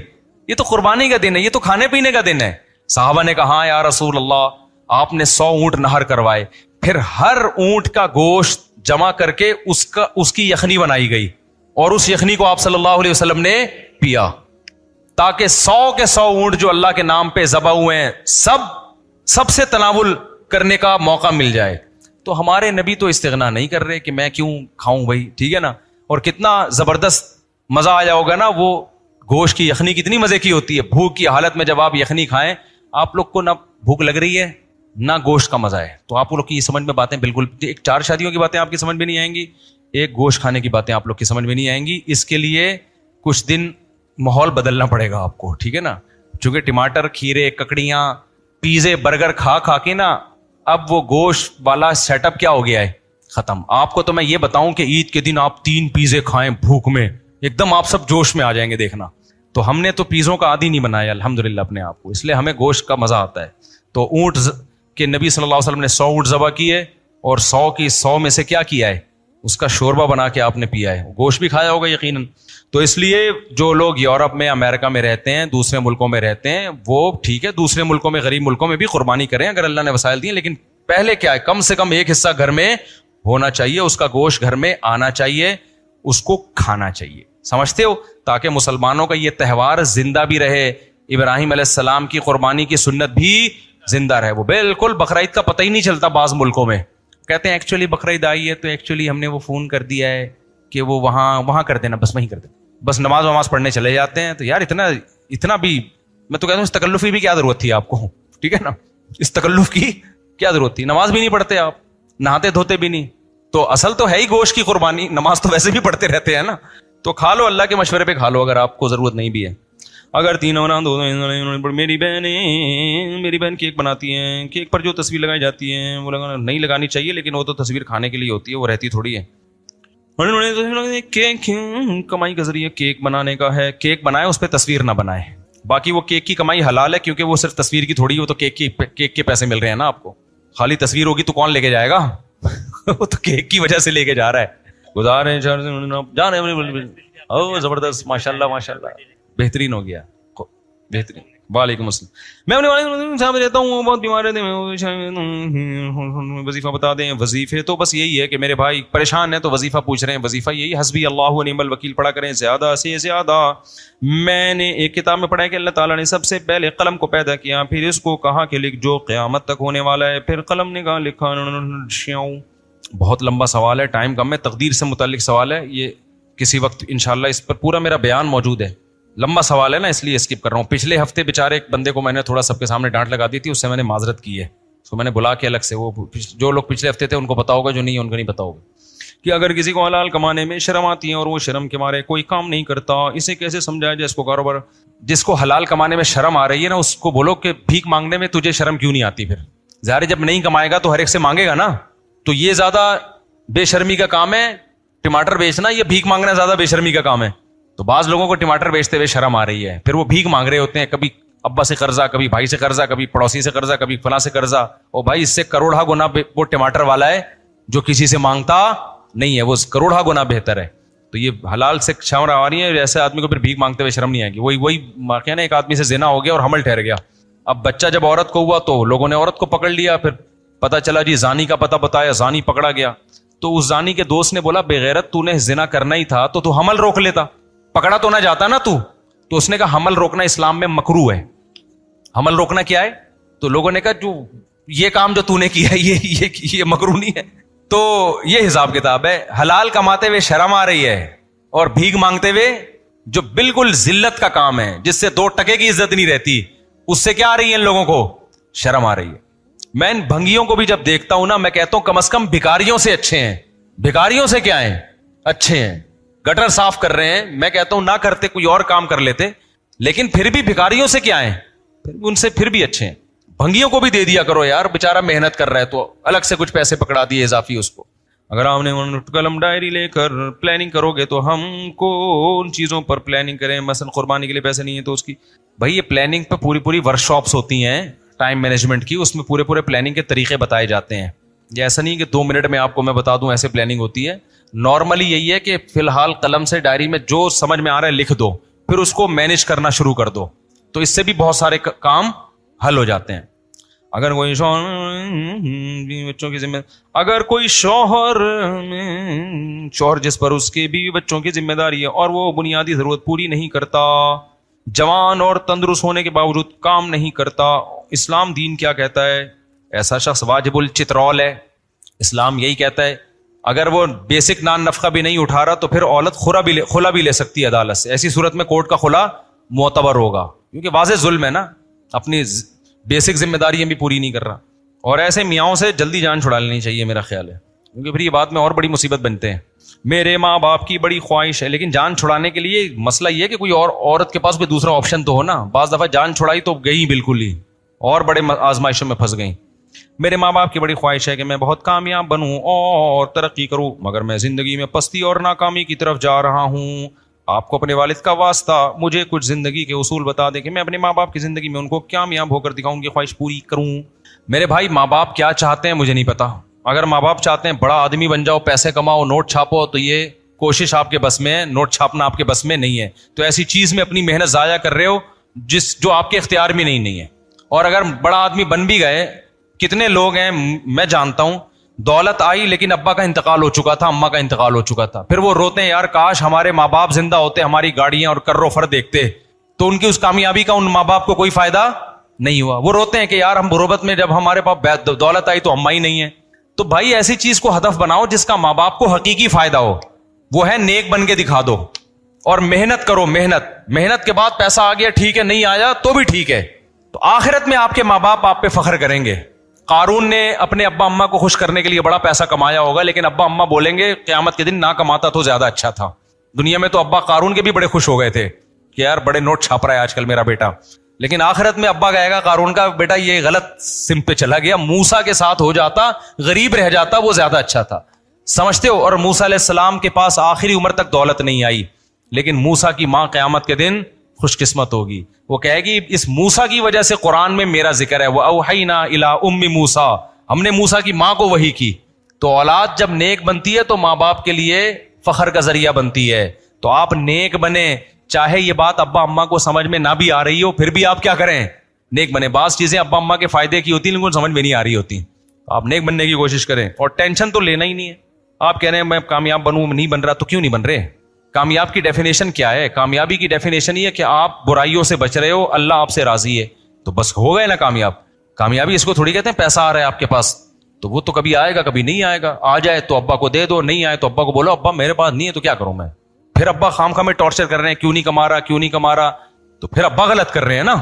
یہ تو قربانی کا دن ہے, یہ تو کھانے پینے کا دن ہے. صحابہ نے کہا ہاں یا رسول اللہ. آپ نے 100 اونٹ نہر کروائے, پھر ہر اونٹ کا گوشت جمع کر کے اس کی یخنی بنائی گئی, اور اس یخنی کو آپ صلی اللہ علیہ وسلم نے پیا, تاکہ 100 کے 100 اونٹ جو اللہ کے نام پہ ذبح ہوئے ہیں سب سے تناول کرنے کا موقع مل جائے. تو ہمارے نبی تو استغنا نہیں کر رہے کہ میں کیوں کھاؤں بھائی, ٹھیک ہے نا. اور کتنا زبردست مزہ آیا ہوگا نا, وہ گوشت کی یخنی کتنی مزے کی ہوتی ہے. بھوک کی حالت میں جب آپ یخنی کھائیں, آپ لوگ کو نہ بھوک لگ رہی ہے نہ گوشت کا مزہ ہے, تو آپ لوگ کی سمجھ میں باتیں بالکل, ایک 4 شادیوں کی باتیں آپ کی سمجھ میں نہیں آئیں گی, ایک گوشت کھانے کی باتیں آپ لوگ کی سمجھ میں نہیں آئیں گی. اس کے لیے کچھ دن ماحول بدلنا پڑے گا آپ کو, ٹھیک ہے نا. چونکہ ٹماٹر, کھیرے, ککڑیاں, پیزے, برگر کھا کھا کے نا اب وہ گوشت والا سیٹ اپ کیا ہو گیا ہے, ختم. آپ کو تو میں یہ بتاؤں کہ عید کے دن آپ 3 پیزے کھائیں بھوک میں, ایک دم آپ سب جوش میں آ جائیں گے دیکھنا. تو ہم نے تو پیزوں کا عادی نہیں بنایا الحمدللہ اپنے آپ کو, اس لیے ہمیں گوشت کا مزہ آتا ہے. تو اونٹ کے نبی صلی اللہ علیہ وسلم نے 100 اونٹ ذبح کیے, اور 100 کی 100 میں سے کیا کیا ہے, اس کا شوربہ بنا کے آپ نے پیا ہے, گوشت بھی کھایا ہوگا یقیناً. تو اس لیے جو لوگ یورپ میں, امریکہ میں رہتے ہیں, دوسرے ملکوں میں رہتے ہیں, وہ ٹھیک ہے دوسرے ملکوں میں, غریب ملکوں میں بھی قربانی کریں اگر اللہ نے وسائل دیے, لیکن پہلے کیا ہے, کم سے کم ایک حصہ گھر میں ہونا چاہیے, اس کا گوشت گھر میں آنا چاہیے, اس کو کھانا چاہیے. سمجھتے ہو, تاکہ مسلمانوں کا یہ تہوار زندہ بھی رہے, ابراہیم علیہ السلام کی قربانی کی سنت بھی زندہ رہے. وہ بالکل بقرعید کا پتہ ہی نہیں چلتا بعض ملکوں میں, کہتے ہیں ایکچولی بقرعید آئی ہے تو ایکچولی ہم نے وہ فون کر دیا ہے, کہ وہ وہاں کر دینا, بس وہیں کر دینا, بس نماز پڑھنے چلے جاتے ہیں. تو یار اتنا بھی میں تو کہتا ہوں اس تکلف کی بھی کیا ضرورت تھی آپ کو, ٹھیک ہے نا, اس تکلف کی کیا ضرورت تھی. نماز بھی نہیں پڑھتے آپ, نہاتے دھوتے بھی نہیں, تو اصل تو ہے ہی گوشت کی قربانی, نماز تو ویسے بھی پڑھتے رہتے ہیں نا, تو کھا لو, اللہ کے مشورے پہ کھا لو اگر آپ کو ضرورت نہیں بھی ہے. اگر تینوں میری بہن کیک بناتی ہیں, کیک پر جو تصویر لگائی جاتی ہے وہ نہیں لگانی چاہیے, لیکن وہ تو تصویر کھانے کے لیے ہوتی ہے, وہ رہتی تھوڑی ہے. کیک کمائی کا ذریعہ کیک بنانے کا ہے, کیک بنائے اس پہ تصویر نہ بنائے. باقی وہ کیک کی کمائی حلال ہے, کیونکہ وہ صرف تصویر کی تھوڑی, وہ تو کیک کے پیسے مل رہے ہیں نا آپ کو. خالی تصویر ہوگی تو کون لے کے جائے گا, وہ تو کیک کی وجہ سے لے کے جا رہا ہے. گزارے زبردست, ماشاء اللہ بہترین ہو گیا, بہترین. وعلیکم السلام. میں اپنے صاحب رہتا ہوں, بہت بیمار رہتے ہیں, وظیفہ بتا دیں. وظیفے تو بس یہی ہے کہ میرے بھائی پریشان ہیں تو وظیفہ پوچھ رہے ہیں, وظیفہ یہی حسبی اللہ و نعم الوکیل پڑھا کریں زیادہ سے زیادہ. میں نے ایک کتاب میں پڑھا کہ اللہ تعالیٰ نے سب سے پہلے قلم کو پیدا کیا, پھر اس کو کہا کہ لکھ جو قیامت تک ہونے والا ہے, پھر قلم نے کہا لکھا. بہت لمبا سوال ہے, ٹائم کم ہے, تقدیر سے متعلق سوال ہے یہ, کسی وقت انشاءاللہ اس پر پورا میرا بیان موجود ہے. لمبا سوال ہے نا, اس لیے اسکپ کر رہا ہوں. پچھلے ہفتے بیچارے ایک بندے کو میں نے تھوڑا سب کے سامنے ڈانٹ لگا دی تھی, اس سے میں نے معذرت کی ہے, اس کو میں نے بلا کے الگ سے, وہ جو لوگ پچھلے ہفتے تھے ان کو پتا ہوگا, جو نہیں ہے ان کو نہیں پتا ہوگا, کہ اگر کسی کو حلال کمانے میں شرم آتی ہے اور وہ شرم کے مارے کوئی کام نہیں کرتا, اسے کیسے سمجھایا جائے اس کو کاروبار. جس کو حلال کمانے میں شرم آ رہی ہے نا, اس کو بولو کہ بھیک مانگنے میں تجھے شرم کیوں نہیں آتی. پھر ظاہر جب نہیں کمائے گا تو ہر ایک سے مانگے گا نا, تو یہ زیادہ بے شرمی کا کام ہے ٹماٹر بیچنا, یہ بھیک مانگنا زیادہ بے شرمی کا کام ہے. تو بعض لوگوں کو ٹماٹر بیچتے ہوئے شرم آ رہی ہے, پھر وہ بھیک مانگ رہے ہوتے ہیں, کبھی ابا سے قرضہ, کبھی بھائی سے قرضہ, کبھی پڑوسی سے قرضہ, کبھی فلاں سے قرضہ. اور بھائی اس سے کروڑا گنا وہ ٹماٹر والا ہے جو کسی سے مانگتا نہیں ہے, وہ کروڑا گنا بہتر ہے. تو یہ حلال سے شرم آ رہی ہے, ایسے آدمی کو پھر بھیک مانگتے ہوئے شرم نہیں آئے گی. وہی واقعہ نا, ایک آدمی سے زنا ہو گیا اور حمل ٹھہر گیا. اب بچہ جب عورت کو ہوا تو لوگوں نے عورت کو پکڑ لیا, پھر پتا چلا جی زانی کا پتہ بتایا, زانی پکڑا گیا. تو اس زانی کے دوست نے بولا بغیرت تو نے زنا کرنا ہی تھا تو حمل روک لیتا, پکڑا تو نہ جاتا نا تو اس نے کہا حمل روکنا اسلام میں مکروہ ہے. حمل روکنا کیا ہے؟ تو لوگوں نے کہا جو یہ کام جو تو نے کیا ہے یہ مکروہ نہیں ہے. تو یہ حساب کتاب ہے. حلال کماتے ہوئے شرم آ رہی ہے, اور بھیک مانگتے ہوئے جو بالکل ذلت کا کام ہے, جس سے 2 ٹکے کی عزت نہیں رہتی, اس سے کیا آ رہی ہے ان لوگوں کو؟ شرم آ رہی ہے. میں ان بھنگیوں کو بھی جب دیکھتا ہوں نا, میں کہتا ہوں کم از کم بھکاریوں سے اچھے ہیں. بھکاریوں سے کیا ہیں؟ اچھے ہیں. گٹر صاف کر رہے ہیں, میں کہتا ہوں نہ کرتے کوئی اور کام کر لیتے, لیکن پھر بھی بھکاریوں سے کیا ہیں, ان سے پھر بھی اچھے ہیں. بھنگیوں کو بھی دے دیا کرو یار, بیچارہ محنت کر رہا ہے تو الگ سے کچھ پیسے پکڑا دیے اضافی اس کو. اگر آپ نے قلم ڈائری لے کر پلاننگ کرو گے تو ہم کو ان چیزوں پر پلاننگ کریں, مثلا قربانی کے لیے پیسے نہیں ہے تو اس کی, بھائی یہ پلاننگ پہ پوری ورک شاپس ہوتی ہیں ٹائم مینجمنٹ کی, اس میں پورے پلاننگ کے طریقے بتائے جاتے ہیں. یہ ایسا نہیں کہ 2 منٹ میں آپ کو میں بتا دوں ایسے پلاننگ ہوتی ہے. نارملی یہی ہے کہ فی الحال قلم سے ڈائری میں جو سمجھ میں آ رہا ہے لکھ دو, پھر اس کو مینج کرنا شروع کر دو, تو اس سے بھی بہت سارے کام حل ہو جاتے ہیں. اگر کوئی بچوں کی ذمہ, اگر کوئی شوہر جس پر اس کے بیوی بچوں کی ذمہ داری ہے اور وہ بنیادی ضرورت پوری نہیں کرتا, جوان اور تندرست ہونے کے باوجود کام نہیں کرتا, اسلام دین کیا کہتا ہے؟ ایسا شخص واجب الچترول ہے. اسلام یہی کہتا ہے اگر وہ بیسک نان نفقہ بھی نہیں اٹھا رہا تو پھر عورت خلا بھی لے سکتی ہے عدالت سے. ایسی صورت میں کورٹ کا خلا معتبر ہوگا, کیونکہ واضح ظلم ہے نا, اپنی بیسک ذمہ داریاں بھی پوری نہیں کر رہا. اور ایسے میاؤں سے جلدی جان چھڑا لینی چاہیے میرا خیال ہے, کیونکہ پھر یہ بات میں اور بڑی مصیبت بنتے ہیں. میرے ماں باپ کی بڑی خواہش ہے, لیکن جان چھڑانے کے لیے مسئلہ یہ ہے کہ کوئی اور عورت کے پاس کوئی دوسرا آپشن تو ہو نا. بعض دفعہ جان چھڑائی تو گئی بالکل ہی, اور بڑے آزمائشوں میں پھنس گئیں. میرے ماں باپ کی بڑی خواہش ہے کہ میں بہت کامیاب بنوں اور ترقی کروں, مگر میں زندگی میں پستی اور ناکامی کی طرف جا رہا ہوں. آپ کو اپنے والد کا واسطہ مجھے کچھ زندگی کے اصول بتا دیں کہ میں اپنے ماں باپ کی زندگی میں ان کو کامیاب ہو کر دکھاؤں, ان کی خواہش پوری کروں. میرے بھائی ماں باپ کیا چاہتے ہیں مجھے نہیں پتا. اگر ماں باپ چاہتے ہیں بڑا آدمی بن جاؤ, پیسے کماؤ, نوٹ چھاپو, تو یہ کوشش آپ کے بس میں ہے, نوٹ چھاپنا آپ کے بس میں نہیں ہے. تو ایسی چیز میں اپنی محنت ضائع کر رہے ہو جو آپ کے اختیار میں نہیں ہے. اور اگر بڑا آدمی بن بھی گئے, کتنے لوگ ہیں میں جانتا ہوں, دولت آئی لیکن ابا کا انتقال ہو چکا تھا, اماں کا انتقال ہو چکا تھا, پھر وہ روتے ہیں یار کاش ہمارے ماں باپ زندہ ہوتے, ہماری گاڑیاں اور کر و فر دیکھتے. تو ان کی اس کامیابی کا ان ماں باپ کو کوئی فائدہ نہیں ہوا. وہ روتے ہیں کہ یار ہم غربت میں جب ہمارے پاس دولت آئی تو اماں ہی نہیں ہے. تو بھائی ایسی چیز کو ہدف بناؤ جس کا ماں باپ کو حقیقی فائدہ ہو. وہ ہے نیک بن کے دکھا دو اور محنت کرو. محنت کے بعد پیسہ آ گیا ٹھیک ہے, نہیں آیا تو بھی ٹھیک ہے. تو آخرت میں آپ کے ماں باپ آپ پہ فخر کریں گے. قارون نے اپنے ابا اماں کو خوش کرنے کے لیے بڑا پیسہ کمایا ہوگا, لیکن ابا اماں بولیں گے قیامت کے دن نہ کماتا تو زیادہ اچھا تھا. دنیا میں تو ابا قارون کے بھی بڑے خوش ہو گئے تھے کہ یار بڑے نوٹ چھاپ رہا ہے آج کل میرا بیٹا, لیکن آخرت میں ابا کہے گا قارون کا بیٹا یہ غلط سمت پہ چلا گیا, موسیٰ کے ساتھ ہو جاتا, غریب رہ جاتا, وہ زیادہ اچھا تھا. سمجھتے ہو؟ اور موسیٰ علیہ السلام کے پاس آخری عمر تک دولت نہیں آئی, لیکن موسیٰ کی ماں قیامت کے دن خوش قسمت ہوگی. وہ کہے گی اس موسیٰ کی وجہ سے قرآن میں میرا ذکر ہے. وَأَوْحَيْنَا إِلَىٰ أُمِّ مُوسَىٰ, ہم نے موسیٰ کی ماں کو وحی کی. تو اولاد جب نیک بنتی ہے تو ماں باپ کے لیے فخر کا ذریعہ بنتی ہے. تو آپ نیک بنے, چاہے یہ بات ابا اماں کو سمجھ میں نہ بھی آ رہی ہو, پھر بھی آپ کیا کریں, نیک بنے. بعض چیزیں ابا اماں کے فائدے کی ہوتی ہیں لیکن سمجھ میں نہیں آ رہی ہوتی. آپ نیک بننے کی کوشش کریں اور ٹینشن تو لینا ہی نہیں ہے. آپ کہہ رہے ہیں میں کامیاب بنوں, نہیں بن رہا, تو کیوں نہیں بن رہے؟ کامیاب کی ڈیفینیشن کیا ہے؟ کامیابی کی ڈیفینیشن یہ ہے کہ آپ برائیوں سے بچ رہے ہو, اللہ آپ سے راضی ہے, تو بس ہو گئے نا کامیاب. کامیابی اس کو تھوڑی کہتے ہیں پیسہ آ رہا ہے آپ کے پاس, تو وہ تو کبھی آئے گا کبھی نہیں آئے گا. آ جائے تو ابا کو دے دو, نہیں آئے تو ابا کو بولو ابا میرے پاس نہیں ہے تو کیا کروں میں. پھر ابا خام خواہ میں ٹارچر کر رہے ہیں کیوں نہیں کما رہا, کیوں نہیں کما رہا, تو پھر ابا غلط کر رہے ہیں نا.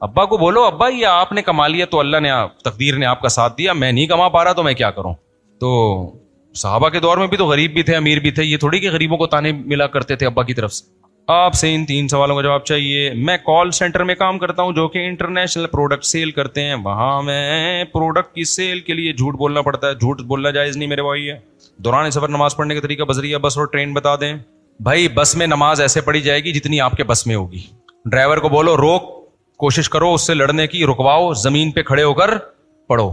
ابا کو بولو ابا یہ آپ نے کما لیا تو اللہ نے تقدیر نے آپ کا ساتھ دیا, میں نہیں کما پا رہا تو میں کیا کروں. تو صحابہ کے دور میں بھی تو غریب بھی تھے امیر بھی تھے, یہ تھوڑی کہ غریبوں کو تانے ملا کرتے تھے ابا کی طرف سے. آپ سے ان 3 سوالوں کا جواب چاہیے. میں کال سینٹر میں کام کرتا ہوں جو کہ انٹرنیشنل پروڈکٹ سیل کرتے ہیں, وہاں میں پروڈکٹ کی سیل کے لیے جھوٹ بولنا پڑتا ہے. جھوٹ بولنا جائز نہیں میرے بھائی ہے. دوران سفر نماز پڑھنے کا طریقہ بذریعہ بس اور ٹرین بتا دیں. بھائی بس میں نماز ایسے پڑھی جائے گی جتنی آپ کے بس میں ہوگی. ڈرائیور کو بولو روک, کوشش کرو اس سے لڑنے کی, رکواؤ, زمین پہ کھڑے ہو کر پڑھو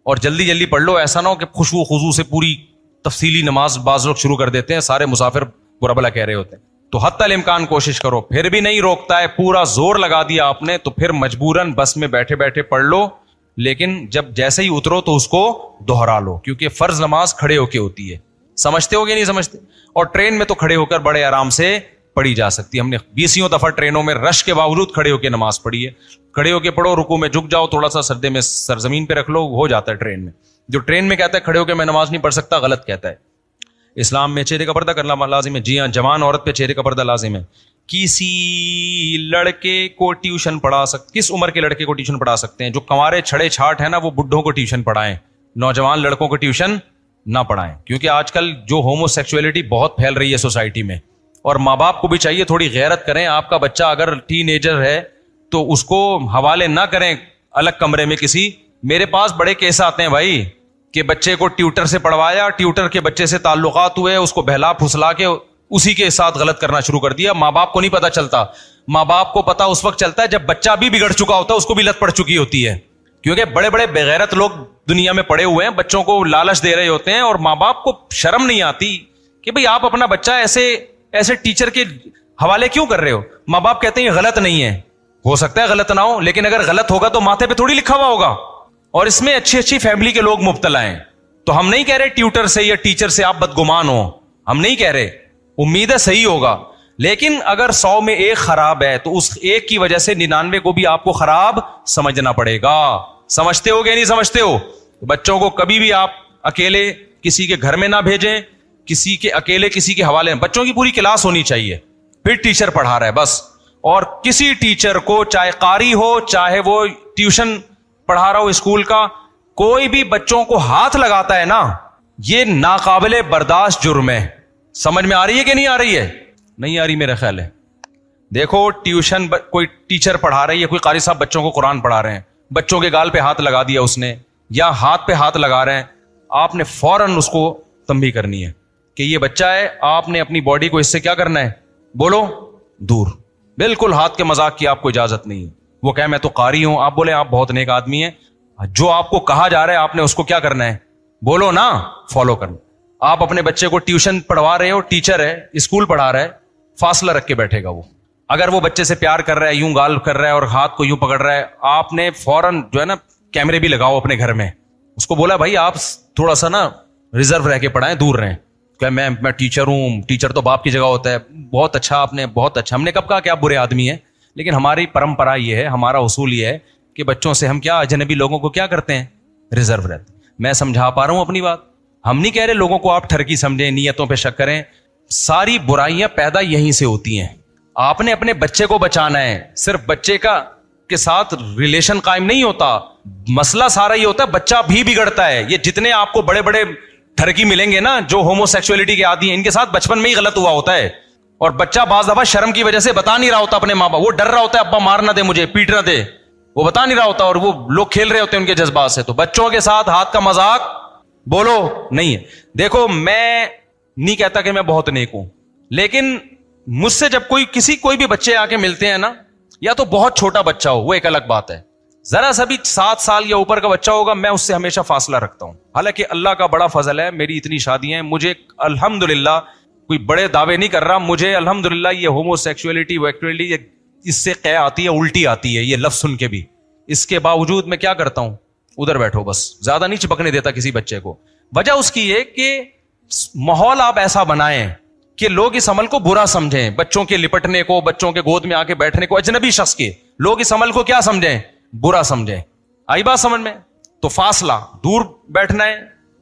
اور جلدی جلدی پڑھ لو. ایسا نہ ہو کہ خوشبو خضو سے پوری تفصیلی نماز بعض لوگ شروع کر دیتے ہیں, سارے مسافر برا بلا کہہ رہے ہوتے ہیں. تو حتی الامکان کوشش کرو. پھر بھی نہیں روکتا ہے, پورا زور لگا دیا آپ نے, تو پھر مجبوراً بس میں بیٹھے بیٹھے پڑھ لو, لیکن جب جیسے ہی اترو تو اس کو دوہرا لو, کیونکہ فرض نماز کھڑے ہو کے ہوتی ہے. سمجھتے ہو کہ نہیں سمجھتے؟ اور ٹرین میں تو کھڑے ہو کر بڑے آرام سے پڑھی جا سکتی ہے. ہم نے 20 دفعہ ٹرینوں میں رش کے باوجود کھڑے ہو کے نماز پڑھی ہے. کھڑے ہو کے پڑھو, رکوع میں جھک جاؤ, تھوڑا سا سردے میں سرزمین پہ رکھ لو, ہو جاتا ہے ٹرین میں. جو ٹرین میں کہتا ہے کھڑے ہو کے میں نماز نہیں پڑھ سکتا, غلط کہتا ہے. اسلام میں چہرے کا پردہ کرنا لازم ہے. جی ہاں, جوان عورت پہ چہرے کا پردہ لازم ہے. کسی لڑکے کو ٹیوشن پڑھا کس عمر کے لڑکے کو ٹیوشن پڑھا سکتے ہیں؟ جو کنوارے چھڑے چھاٹ ہیں نا, وہ بڈھوں کو ٹیوشن پڑھائیں, نوجوان لڑکوں کو ٹیوشن نہ پڑھائیں. کیونکہ آج کل جو ہومو سیکسولیٹی بہت پھیل رہی ہے سوسائٹی میں, اور ماں باپ کو بھی چاہیے تھوڑی غیرت کریں. آپ کا بچہ اگر ٹین ایجر ہے تو اس کو حوالے نہ کریں الگ کمرے میں کسی. میرے پاس بڑے کیس آتے ہیں بھائی کہ بچے کو ٹیوٹر سے پڑھوایا, ٹیوٹر کے بچے سے تعلقات ہوئے, اس کو بہلا پھسلا کے اسی کے ساتھ غلط کرنا شروع کر دیا. ماں باپ کو نہیں پتا چلتا. ماں باپ کو پتا اس وقت چلتا ہے جب بچہ بھی بگڑ چکا ہوتا ہے, اس کو بھی لت پڑ چکی ہوتی ہے. کیونکہ بڑے بڑے بغیرت لوگ دنیا میں پڑے ہوئے ہیں, بچوں کو لالچ دے رہے ہوتے ہیں, اور ماں باپ کو شرم نہیں آتی کہ بھئی آپ اپنا بچہ ایسے ٹیچر کے حوالے کیوں کر رہے ہو. ماں باپ کہتے ہیں یہ غلط نہیں ہے. ہو سکتا ہے غلط نہ ہو, لیکن اگر غلط ہوگا تو ماتھے پہ تھوڑی لکھا ہوا ہوگا, اور اس میں اچھی اچھی فیملی کے لوگ مبتلا ہیں. تو ہم نہیں کہہ رہے ٹیوٹر سے یا ٹیچر سے آپ بدگمان ہو, ہم نہیں کہہ رہے, امید ہے صحیح ہوگا. لیکن اگر 100 میں 1 خراب ہے تو اس ایک کی وجہ سے 99 کو بھی آپ کو خراب سمجھنا پڑے گا. سمجھتے ہو کہ نہیں سمجھتے ہو؟ بچوں کو کبھی بھی آپ اکیلے کسی کے گھر میں نہ بھیجیں, اکیلے کسی کے حوالے. بچوں کی پوری کلاس ہونی چاہیے, پھر ٹیچر پڑھا رہا ہے بس. اور کسی ٹیچر کو, چاہے قاری ہو چاہے وہ ٹیوشن پڑھا رہا ہو اسکول کا, کوئی بھی بچوں کو ہاتھ لگاتا ہے نا, یہ ناقابل برداشت جرم ہے. سمجھ میں آ رہی ہے کہ نہیں آ رہی ہے؟ نہیں آ رہی میرا خیال ہے. دیکھو ٹیوشن کوئی ٹیچر پڑھا رہی ہے, کوئی قاری صاحب بچوں کو قرآن پڑھا رہے ہیں, بچوں کے گال پہ ہاتھ لگا دیا اس نے, یا ہاتھ پہ ہاتھ لگا رہے ہیں, آپ نے فوراً اس کو تنبیہ کرنی ہے کہ یہ بچہ ہے, آپ نے اپنی باڈی کو اس سے کیا کرنا ہے, بولو دور. بالکل ہاتھ کے مذاق کی آپ کو اجازت نہیں ہے. وہ کہے میں تو قاری ہوں, آپ بولے آپ بہت نیک آدمی ہیں, جو آپ کو کہا جا رہا ہے آپ نے اس کو کیا کرنا ہے, بولو نا, فالو کرنا. آپ اپنے بچے کو ٹیوشن پڑھوا رہے ہو, ٹیچر ہے, اسکول پڑھا رہا ہے, فاصلہ رکھ کے بیٹھے گا وہ. اگر وہ بچے سے پیار کر رہا ہے, یوں گال کر رہا ہے اور ہاتھ کو یوں پکڑ رہا ہے, آپ نے فوراً جو ہے نا کیمرے بھی لگاؤ اپنے گھر میں, اس کو بولا بھائی آپ تھوڑا سا نا ریزرو رہ کے پڑھائیں, دور رہیں. کہ میں ٹیچر ہوں, ٹیچر تو باپ کی جگہ ہوتا ہے. بہت اچھا آپ نے, بہت اچھا. ہم نے کب کہا کہ آپ برے آدمی ہیں, لیکن ہماری پرمپرا یہ ہے, ہمارا اصول یہ ہے کہ بچوں سے ہم کیا, اجنبی لوگوں کو کیا کرتے ہیں, ریزرو رہتے. میں سمجھا پا رہا ہوں اپنی بات. ہم نہیں کہہ رہے لوگوں کو آپ ٹھرکی سمجھیں, نیتوں پہ شک کریں. ساری برائیاں پیدا یہیں سے ہوتی ہیں. آپ نے اپنے بچے کو بچانا ہے, صرف بچے کے ساتھ ریلیشن قائم نہیں ہوتا, مسئلہ سارا یہ ہوتا ہے بچہ بھی بگڑتا ہے. یہ جتنے آپ کو بڑے بڑے ٹھرکی ملیں گے نا جو ہومو سیکسولیٹی کے عادی ہیں, ان کے ساتھ بچپن میں ہی غلط ہوا ہوتا ہے. اور بچہ بعض دفعہ شرم کی وجہ سے بتا نہیں رہا ہوتا اپنے ماں باپ, وہ ڈر رہا ہوتا ہے ابا مار نہ دے مجھے, پیٹ نہ دے, وہ بتا نہیں رہا ہوتا, اور وہ لوگ کھیل رہے ہوتے ہیں ان کے جذبات سے. تو بچوں کے ساتھ ہاتھ کا مذاق بولو نہیں ہے. دیکھو میں نہیں کہتا کہ میں بہت نیک ہوں, لیکن مجھ سے جب کوئی بھی بچے آ کے ملتے ہیں نا, یا تو بہت چھوٹا بچہ ہو, وہ ایک الگ بات ہے, ذرا سا بھی 7 سال یا اوپر کا بچہ ہوگا, میں اس سے ہمیشہ فاصلہ رکھتا ہوں. حالانکہ اللہ کا بڑا فضل ہے, میری اتنی شادیاں ہیں, مجھے الحمدللہ کوئی بڑے دعوے نہیں کر رہا, مجھے الحمدللہ یہ ہومو سیکسولیٹی ویکٹولیٹی اس سے قے آتی ہے, الٹی آتی ہے یہ لفظ سن کے بھی. اس کے باوجود میں کیا کرتا ہوں, ادھر بیٹھو بس, زیادہ نہیں چپکنے دیتا کسی بچے کو. وجہ اس کی یہ کہ ماحول آپ ایسا بنائیں کہ لوگ اس عمل کو برا سمجھیں, بچوں کے لپٹنے کو, بچوں کے گود میں آ کے بیٹھنے کو, اجنبی شخص کے لوگ اس عمل کو کیا سمجھیں, برا سمجھیں. آئی بات سمجھ میں؟ تو فاصلہ, دور بیٹھنا ہے.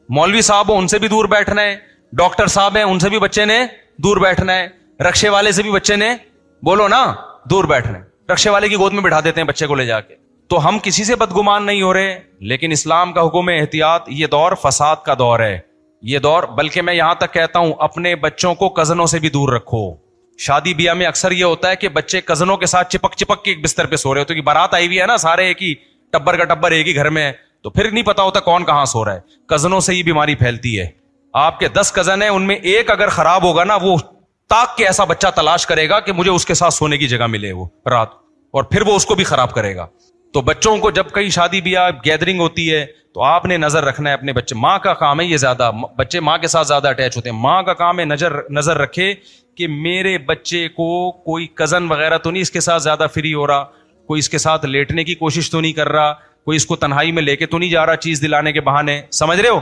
مولوی صاحب ہو ان سے بھی دور بیٹھنا ہے, ڈاکٹر صاحب ہیں ان سے بھی بچے نے دور بیٹھنا ہے, رکشے والے سے بھی بچے نے بولو نا دور بیٹھنا ہے. رکشے والے کی گود میں بٹھا دیتے ہیں بچے کو لے جا کے. تو ہم کسی سے بدگمان نہیں ہو رہے, لیکن اسلام کا حکم ہے احتیاط. یہ دور فساد کا دور ہے, یہ دور, بلکہ میں یہاں تک کہتا ہوں اپنے بچوں کو کزنوں سے بھی دور رکھو. شادی بیاہ میں اکثر یہ ہوتا ہے کہ بچے کزنوں کے ساتھ چپک کے ایک بستر پہ سو رہے ہوتے ہیں, کہ بارات آئی ہوئی ہے نا, سارے ایک ہی ٹبر کا ٹبر ایک ہی گھر میں ہے, تو پھر نہیں پتا ہوتا کون کہاں سو رہا ہے. کزنوں سے یہ بیماری پھیلتی ہے. آپ کے 10 کزن ہیں, ان میں ایک اگر خراب ہوگا نا, وہ تاک کے ایسا بچہ تلاش کرے گا کہ مجھے اس کے ساتھ سونے کی جگہ ملے وہ رات, اور پھر وہ اس کو بھی خراب کرے گا. تو بچوں کو جب کہیں شادی بیاہ گیدرنگ ہوتی ہے تو آپ نے نظر رکھنا ہے اپنے بچے. ماں کا کام ہے یہ, زیادہ بچے ماں کے ساتھ زیادہ اٹیچ ہوتے ہیں. ماں کا کام ہے نظر رکھے کہ میرے بچے کو کوئی کزن وغیرہ تو نہیں اس کے ساتھ زیادہ فری ہو رہا, کوئی اس کے ساتھ لیٹنے کی کوشش تو نہیں کر رہا, کوئی اس کو تنہائی میں لے کے تو نہیں جا رہا چیز دلانے کے بہانے. سمجھ رہے ہو؟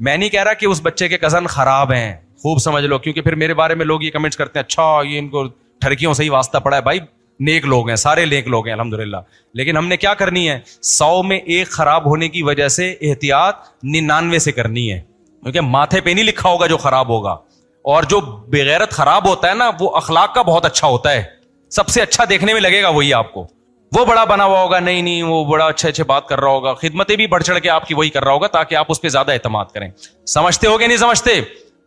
میں نہیں کہہ رہا کہ اس بچے کے کزن خراب ہیں, خوب سمجھ لو, کیونکہ پھر میرے بارے میں لوگ یہ کمنٹس کرتے ہیں اچھا یہ ان کو ٹھڑکیوں سے ہی واسطہ پڑا ہے. بھائی نیک لوگ ہیں, سارے نیک لوگ ہیں الحمدللہ, لیکن ہم نے کیا کرنی ہے, 100 میں 1 خراب ہونے کی وجہ سے احتیاط 99 سے کرنی ہے, کیونکہ ماتھے پہ نہیں لکھا ہوگا جو خراب ہوگا. اور جو بغیرت خراب ہوتا ہے نا, وہ اخلاق کا بہت اچھا ہوتا ہے, سب سے اچھا دیکھنے میں لگے گا وہی آپ کو. وہ بڑا بنا ہوا ہوگا, نہیں وہ بڑا اچھے بات کر رہا ہوگا, خدمتیں بھی بڑھ چڑھ کے آپ کی وہی کر رہا ہوگا تاکہ آپ اس پہ زیادہ اعتماد کریں. سمجھتے ہو کہ نہیں سمجھتے؟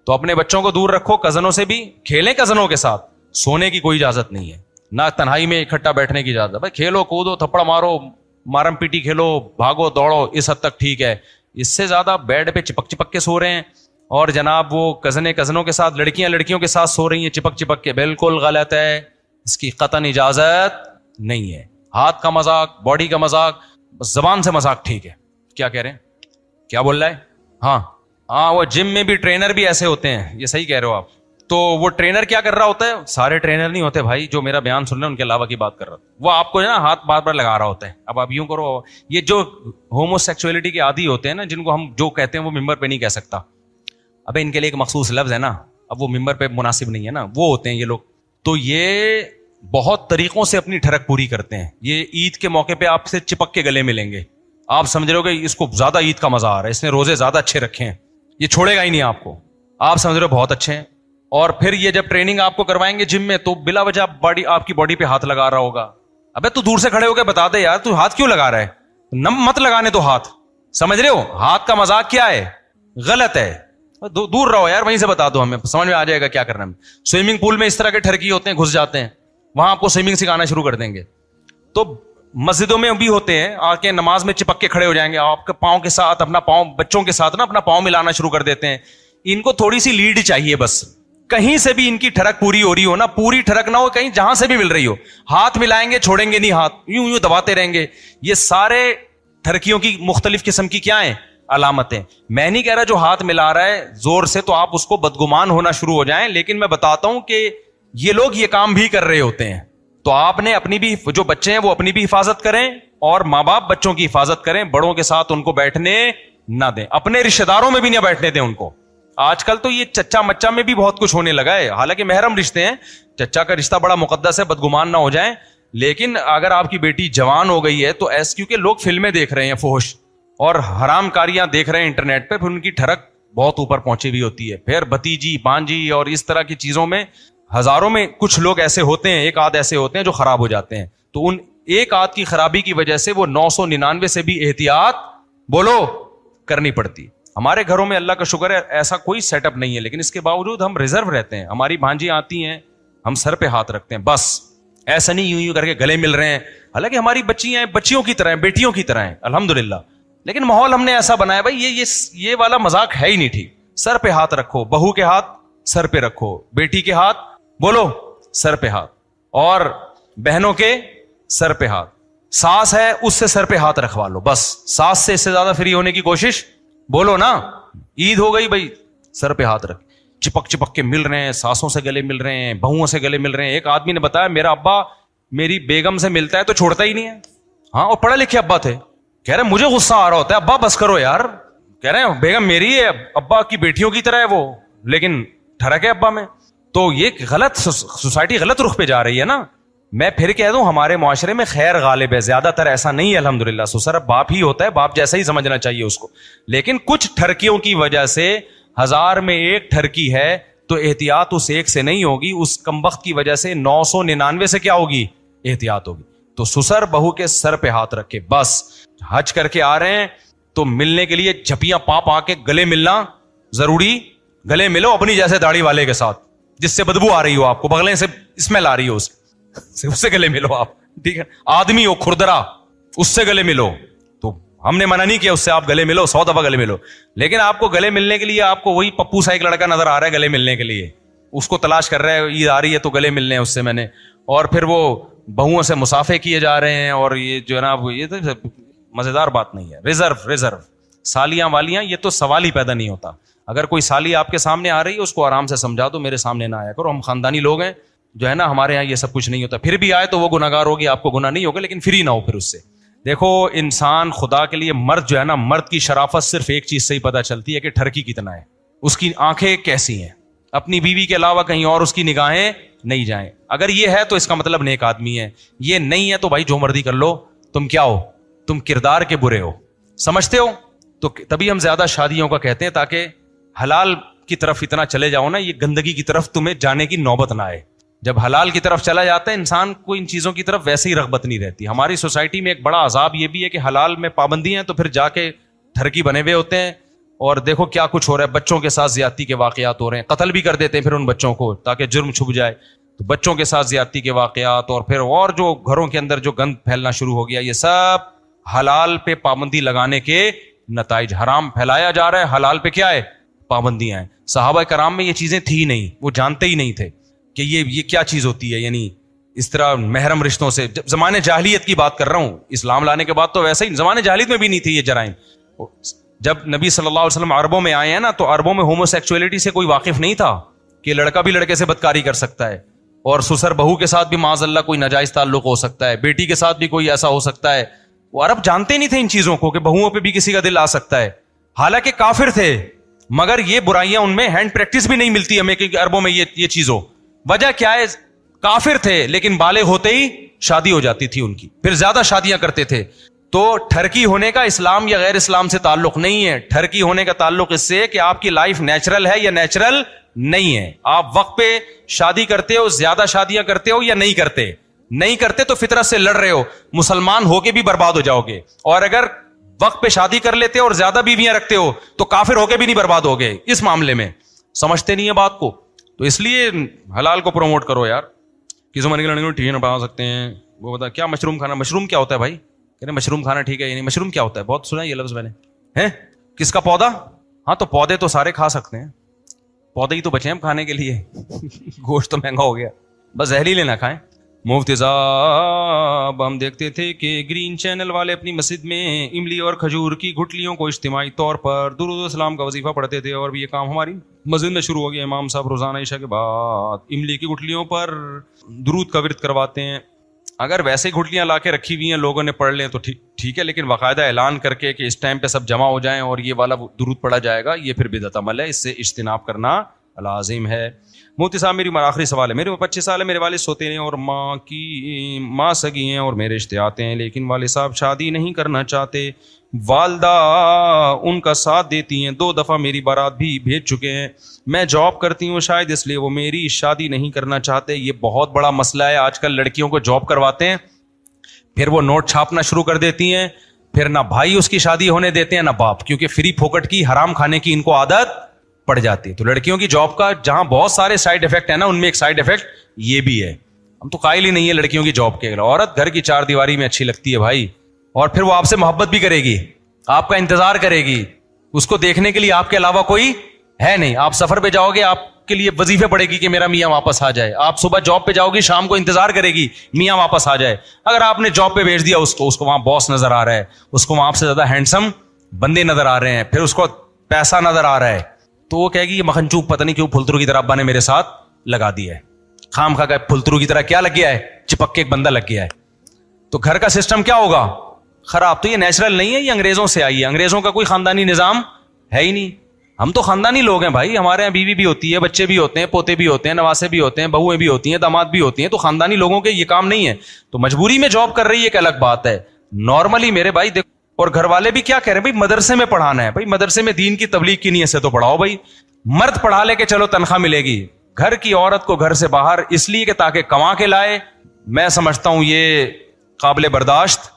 تو اپنے بچوں کو دور رکھو, کزنوں سے بھی کھیلیں, کزنوں کے ساتھ سونے کی کوئی اجازت نہیں ہے, نہ تنہائی میں اکٹھا بیٹھنے کی اجازت. بھائی کھیلو کودو, تھپڑ مارو, مارم پیٹی کھیلو, بھاگو دوڑو, اس حد تک ٹھیک ہے. اس سے زیادہ بیڈ پہ چپک کے سو رہے ہیں, اور جناب وہ کزنوں کے ساتھ, لڑکیوں کے ساتھ سو رہی ہیں چپک کے, بالکل غلط ہے, اس کی قطعاً اجازت نہیں ہے. ہاتھ کا مذاق, باڈی کا مذاق, زبان سے مذاق ٹھیک ہے. کیا کہہ رہے ہیں, کیا بول رہا ہے؟ ہاں وہ جم میں بھی ٹرینر بھی ایسے ہوتے ہیں, یہ صحیح کہہ رہے ہو آپ. تو وہ ٹرینر کیا کر رہا ہوتا ہے, سارے ٹرینر نہیں ہوتے بھائی, جو میرا بیان سن رہے ہیں ان کے علاوہ کی بات کر رہا ہوں, وہ آپ کو نا ہاتھ بار بار لگا رہا ہوتا ہے. اب آپ یوں کرو, یہ جو ہومو سیکسولیٹی کے عادی ہوتے ہیں نا, جن کو ہم جو کہتے ہیں وہ ممبر پہ نہیں کہہ سکتا, ابے ان کے لیے ایک مخصوص لفظ ہے نا, اب وہ ممبر پہ مناسب نہیں ہے نا, وہ ہوتے ہیں یہ لوگ. تو یہ بہت طریقوں سے اپنی ٹھڑک پوری کرتے ہیں. یہ عید کے موقع پہ آپ سے چپک کے گلے ملیں گے, آپ سمجھ رہے ہو کہ اس کو زیادہ عید کا مزہ آ رہا ہے, اس نے روزے زیادہ اچھے رکھے ہیں, یہ چھوڑے گا ہی نہیں آپ کو, آپ سمجھ رہے ہو بہت اچھے ہیں. اور پھر یہ جب ٹریننگ آپ کو کروائیں گے جم میں, تو بلا وجہ آپ کی باڈی پہ ہاتھ لگا رہا ہوگا. ابے تو دور سے کھڑے ہو کے بتا دے یار, تو ہاتھ کیوں لگا رہا ہے, مت لگانے تو ہاتھ. سمجھ رہے ہو ہاتھ کا مذاق کیا ہے, غلط ہے, دور رہو یار, وہیں سے بتا دو, ہمیں سمجھ میں آ جائے گا کیا کرنا ہے. سوئمنگ پول میں اس طرح کے ٹھرکی ہوتے ہیں, گھس جاتے ہیں, وہاں آپ کو سوئمنگ سکھانا شروع کر دیں گے. تو مسجدوں میں بھی ہوتے ہیں, آ کے نماز میں چپک کے کھڑے ہو جائیں گے, آپ کے پاؤں کے ساتھ اپنا پاؤں, بچوں کے ساتھ نا اپنا پاؤں ملانا شروع کر دیتے ہیں. ان کو تھوڑی سی لیڈ چاہیے بس, کہیں سے بھی ان کی ٹھڑک پوری ہو رہی ہو نا, پوری ٹھڑک نہ ہو, کہیں جہاں سے بھی مل رہی ہو, ہاتھ ملائیں گے, چھوڑیں گے نہیں ہاتھ, یوں دباتے رہیں گے. یہ سارے ٹھڑکیوں کی مختلف قسم کی کیا ہیں, علامتیں. میں نہیں کہہ رہا جو ہاتھ ملا رہا ہے زور سے تو آپ اس کو بدگمان ہونا شروع ہو جائیں, لیکن میں بتاتا ہوں کہ یہ لوگ یہ کام بھی کر رہے ہوتے ہیں. تو آپ نے اپنی بھی, جو بچے ہیں وہ اپنی بھی حفاظت کریں, اور ماں باپ بچوں کی حفاظت کریں, بڑوں کے ساتھ ان کو بیٹھنے نہ دیں, اپنے رشتہ داروں میں بھی نہ بیٹھنے دیں ان کو. آج کل تو یہ چچا مچا میں بھی بہت کچھ ہونے لگا ہے, حالانکہ محرم رشتے ہیں, چچا کا رشتہ بڑا مقدس ہے, بدگمان نہ ہو جائیں. لیکن اگر آپ کی بیٹی جوان ہو گئی ہے تو ایسے, کیونکہ لوگ فلمیں دیکھ رہے ہیں فحش اور حرام کاریاں دیکھ رہے ہیں انٹرنیٹ پہ, پھر ان کی ٹھڑک بہت اوپر پہنچی ہوئی ہوتی ہے. پھر بھتیجی بانجی اور اس طرح کی چیزوں میں ہزاروں میں کچھ لوگ ایسے ہوتے ہیں, ایک آدھ ایسے ہوتے ہیں جو خراب ہو جاتے ہیں. تو ان ایک آدھ کی خرابی کی وجہ سے وہ 999 سے بھی احتیاط بولو کرنی پڑتی. ہمارے گھروں میں اللہ کا شکر ہے ایسا کوئی سیٹ اپ نہیں ہے, لیکن اس کے باوجود ہم ریزرو رہتے ہیں. ہماری بھانجی آتی ہیں, ہم سر پہ ہاتھ رکھتے ہیں, بس ایسا نہیں یوں کر کے گلے مل رہے ہیں. حالانکہ ہماری بچیاں بچیوں کی طرح ہیں, بیٹیوں کی طرح ہیں الحمدللہ, لیکن ماحول ہم نے ایسا بنایا بھائی یہ والا مذاق ہے ہی نہیں ٹھیک. سر پہ ہاتھ رکھو, بہو کے ہاتھ سر پہ رکھو, بیٹی کے ہاتھ بولو سر پہ ہاتھ, اور بہنوں کے سر پہ ہاتھ. ساس ہے اس سے سر پہ ہاتھ رکھوا لو, بس ساس سے اس سے زیادہ فری ہونے کی کوشش بولو نا. عید ہو گئی بھائی, سر پہ ہاتھ رکھ, چپک چپک کے مل رہے ہیں, ساسوں سے گلے مل رہے ہیں, بہوؤں سے گلے مل رہے ہیں. ایک آدمی نے بتایا میرا ابا میری بیگم سے ملتا ہے تو چھوڑتا ہی نہیں ہے. ہاں, اور پڑھے لکھے ابا تھے. کہہ رہے مجھے غصہ آ رہا ہوتا ہے, ابا بس کرو یار. کہہ رہے ہیں بیگم میری ہے, ابا کی بیٹیوں کی طرح ہے وہ, لیکن ٹھڑک ہے ابا میں. تو یہ غلط سوسائٹی غلط رخ پہ جا رہی ہے نا. میں پھر کہہ دوں ہمارے معاشرے میں خیر غالب ہے, زیادہ تر ایسا نہیں ہے الحمدللہ. سسر باپ ہی ہوتا ہے, باپ جیسا ہی سمجھنا چاہیے اس کو. لیکن کچھ ٹھرکیوں کی وجہ سے 1000 میں ایک ٹھرکی ہے تو احتیاط اس ایک سے نہیں ہوگی, اس کمبخت کی وجہ سے 999 سے کیا ہوگی, احتیاط ہوگی. تو سسر بہو کے سر پہ ہاتھ رکھے. بس حج کر کے آ رہے ہیں تو ملنے کے لیے جھپیاں پا کے گلے ملنا ضروری. گلے ملو اپنی جیسے داڑھی والے کے ساتھ جس سے بدبو آ رہی ہو, آپ کو بغلیں سے اسمیل آ رہی ہو, اس سے گلے ملو آپ, ٹھیک ہے. آدمی ہو کھردرا, اس سے گلے ملو. تو ہم نے منع نہیں کیا اس سے آپ گلے ملو, 100 دفعہ گلے ملو, لیکن آپ کو گلے ملنے کے لیے آپ کو وہی پپو سا ایک لڑکا نظر آ رہا ہے گلے ملنے کے لیے, اس کو تلاش کر رہا ہے, عید آ رہی ہے تو گلے ملنے ہیں اس سے میں نے. اور پھر وہ بہوؤں سے مسافے کیے جا رہے ہیں, اور یہ جو ہے نا یہ تو مزیدار بات نہیں ہے. ریزرو سالیاں والیاں, یہ تو سوال ہی پیدا نہیں ہوتا. اگر کوئی سالی آپ کے سامنے آ رہی ہے اس کو آرام سے سمجھا دو, میرے سامنے نہ آیا کرو, ہم خاندانی لوگ ہیں, جو ہے نا ہمارے یہاں یہ سب کچھ نہیں ہوتا. پھر بھی آئے تو وہ گناہگار ہوگی, آپ کو گناہ نہیں ہوگا, لیکن فری نہ ہو پھر اس سے. دیکھو انسان خدا کے لیے, مرد جو ہے نا, مرد کی شرافت صرف ایک چیز سے ہی پتہ چلتی ہے کہ ٹھرکی کتنا ہے, اس کی آنکھیں کیسی ہیں, اپنی بیوی کے علاوہ کہیں اور اس کی نگاہیں نہیں جائیں. اگر یہ ہے تو اس کا مطلب نیک آدمی ہے, یہ نہیں ہے تو بھائی جو مرضی کر لو, تم کیا ہو, تم کردار کے برے ہو, سمجھتے ہو. تو تبھی ہم زیادہ شادیوں کا کہتے ہیں تاکہ حلال کی طرف اتنا چلے جاؤ نا, یہ گندگی کی طرف تمہیں جانے کی نوبت نہ آئے. جب حلال کی طرف چلا جاتا ہے انسان کو ان چیزوں کی طرف ویسے ہی رغبت نہیں رہتی. ہماری سوسائٹی میں ایک بڑا عذاب یہ بھی ہے کہ حلال میں پابندیاں ہیں تو پھر جا کے ٹھرکی بنے ہوئے ہوتے ہیں, اور دیکھو کیا کچھ ہو رہا ہے, بچوں کے ساتھ زیادتی کے واقعات ہو رہے ہیں, قتل بھی کر دیتے ہیں پھر ان بچوں کو تاکہ جرم چھپ جائے. تو بچوں کے ساتھ زیادتی کے واقعات, اور پھر اور جو گھروں کے اندر جو گند پھیلنا شروع ہو گیا, یہ سب حلال پہ پابندی لگانے کے نتائج. حرام پھیلایا جا رہا ہے, حلال پہ کیا ہے, پابندیاں ہیں. صحابہ کرام میں یہ چیزیں تھی نہیں, وہ جانتے ہی نہیں تھے کہ یہ کیا چیز ہوتی ہے, یعنی اس طرح محرم رشتوں سے. زمانے جاہلیت کی بات کر رہا ہوں, اسلام لانے کے بعد تو ویسے ہی, زمانے جاہلیت میں بھی نہیں تھی یہ جرائم. جب نبی صلی اللہ علیہ وسلم عربوں میں آئے ہیں نا, تو عربوں میں ہومو سیکچولیٹی سے کوئی واقف نہیں تھا کہ لڑکا بھی لڑکے سے بدکاری کر سکتا ہے, اور سسر بہو کے ساتھ بھی معاذ اللہ کوئی ناجائز تعلق ہو سکتا ہے, بیٹی کے ساتھ بھی کوئی ایسا ہو سکتا ہے. وہ عرب جانتے نہیں تھے ان چیزوں کو کہ بہوؤں پہ بھی کسی کا دل آ سکتا ہے. حالانکہ کافر تھے, مگر یہ برائیاں ان میں ہینڈ پریکٹس بھی نہیں ملتی ہمیں کہ عربوں میں یہ چیز ہو. وجہ کیا ہے, کافر تھے لیکن بالغ ہوتے ہی شادی ہو جاتی تھی ان کی, پھر زیادہ شادیاں کرتے تھے. تو ٹھرکی ہونے کا اسلام یا غیر اسلام سے تعلق نہیں ہے. ٹھرکی ہونے کا تعلق اس سے کہ آپ کی لائف نیچرل ہے یا نیچرل نہیں ہے. آپ وقت پہ شادی کرتے ہو, زیادہ شادیاں کرتے ہو یا نہیں کرتے. نہیں کرتے تو فطرت سے لڑ رہے ہو, مسلمان ہو کے بھی برباد ہو جاؤ گے. اور اگر وقت پہ شادی کر لیتے ہو اور زیادہ بیویاں رکھتے ہو تو کافر ہو کے بھی نہیں برباد ہو گئے. اس معاملے میں سمجھتے نہیں ہے بات کو. تو اس لیے حلال کو پروموٹ کرو یار. کسی من کے لڑکے کو ٹھیک ہے بنا سکتے ہیں, وہ بتا کیا مشروم کھانا, مشروم کیا ہوتا ہے بھائی, کہتے مشروم کھانا ٹھیک ہے, یعنی مشروم کیا ہوتا ہے, بہت سنا یہ لفظ میں نے, ہیں کس کا پودا. ہاں تو پودے تو سارے کھا سکتے ہیں, پودے ہی تو بچے ہیں کھانے کے لیے. گوشت تو مہنگا ہو گیا, بس زہریلے نہ کھائیں. مفتی صاحب ہم دیکھتے تھے کہ گرین چینل والے اپنی مسجد میں املی اور کھجور کی گٹلیوں کو اجتماعی طور پر درود و السلام کا وظیفہ پڑھتے تھے, اور بھی یہ کام ہماری مسجد میں شروع ہو گیا. امام صاحب روزانہ عشاء کے بعد املی کی گٹلیوں پر درود کا ورد کرواتے ہیں. اگر ویسے گٹلیاں لا کے رکھی ہوئی ہیں لوگوں نے پڑھ لیں تو ٹھیک ہے, لیکن باقاعدہ اعلان کر کے کہ اس ٹائم پہ سب جمع ہو جائیں اور یہ والا درود پڑھا جائے گا, یہ پھر بدعت عمل ہے, اس سے اجتناب کرنا العظیم ہے. مفتی صاحب میری آخری سوال ہے. میرے 25 سال ہے, میرے والد سوتے ہیں اور ماں سگی ہیں اور میرے رشتے آتے ہیں, لیکن والد صاحب شادی نہیں کرنا چاہتے. والدہ ان کا ساتھ دیتی ہیں, 2 دفعہ میری بارات بھی بھیج چکے ہیں. میں جاب کرتی ہوں, شاید اس لیے وہ میری شادی نہیں کرنا چاہتے. یہ بہت بڑا مسئلہ ہے. آج کل لڑکیوں کو جاب کرواتے ہیں, پھر وہ نوٹ چھاپنا شروع کر دیتی ہیں, پھر نہ بھائی اس کی شادی ہونے دیتے ہیں نہ باپ, کیونکہ فری پھوکٹ کی حرام کھانے کی ان کو عادت پڑ جاتی ہے. تو لڑکیوں کی جاب کا جہاں بہت سارے سائیڈ افیکٹ ہیں نا, ان میں ایک سائیڈ افیکٹ یہ بھی ہے. ہم تو قائل ہی نہیں ہے لڑکیوں کی جاب کے. عورت گھر کی 4 دیواری میں اچھی لگتی ہے بھائی, اور پھر وہ آپ سے محبت بھی کرے گی, آپ کا انتظار کرے گی. اس کو دیکھنے کے لیے آپ کے علاوہ کوئی ہے نہیں. آپ سفر پہ جاؤ گے, آپ کے لیے وظیفے پڑے گی کہ میرا میاں واپس آ جائے. آپ صبح جاب پہ جاؤ گی, شام کو انتظار کرے گی میاں واپس آ جائے. اگر آپ نے جاب پہ بھیج دیا اس کو وہاں باس نظر آ رہا ہے, اس کو وہاں آپ سے زیادہ ہینڈسم بندے نظر آ رہے ہیں, پھر اس کو پیسہ نظر آ رہا ہے, تو وہ کہے گی یہ مکھنچوک پتہ نہیں کیوں پھلترو کی طرح ابا نے میرے ساتھ لگا دیا ہے. خام خا کا پھلترو کی طرح کیا لگ گیا ہے, چپک کے ایک بندہ لگ گیا ہے. تو گھر کا سسٹم کیا ہوگا, خراب. تو یہ نیچرل نہیں ہے, یہ انگریزوں سے آئی ہے. انگریزوں کا کوئی خاندانی نظام ہے ہی نہیں. ہم تو خاندانی لوگ ہیں بھائی, ہمارے یہاں بیوی بھی ہوتی ہے, بچے بھی ہوتے ہیں, پوتے بھی ہوتے ہیں, نواسے بھی ہوتے ہیں, بہویں بھی ہوتی ہیں, داماد بھی ہوتی ہیں. تو خاندانی لوگوں کے یہ کام نہیں ہے. تو مجبوری میں جاب کر رہی ہے ایک الگ بات ہے. نارملی میرے بھائی دیکھو, اور گھر والے بھی کیا کہہ رہے ہیں بھائی مدرسے میں پڑھانا ہے. بھائی مدرسے میں دین کی تبلیغ کی نیت سے تو پڑھاؤ بھائی. مرد پڑھا لے کے چلو تنخواہ ملے گی, گھر کی عورت کو گھر سے باہر اس لیے کہ تاکہ کما کے لائے, میں سمجھتا ہوں یہ قابل برداشت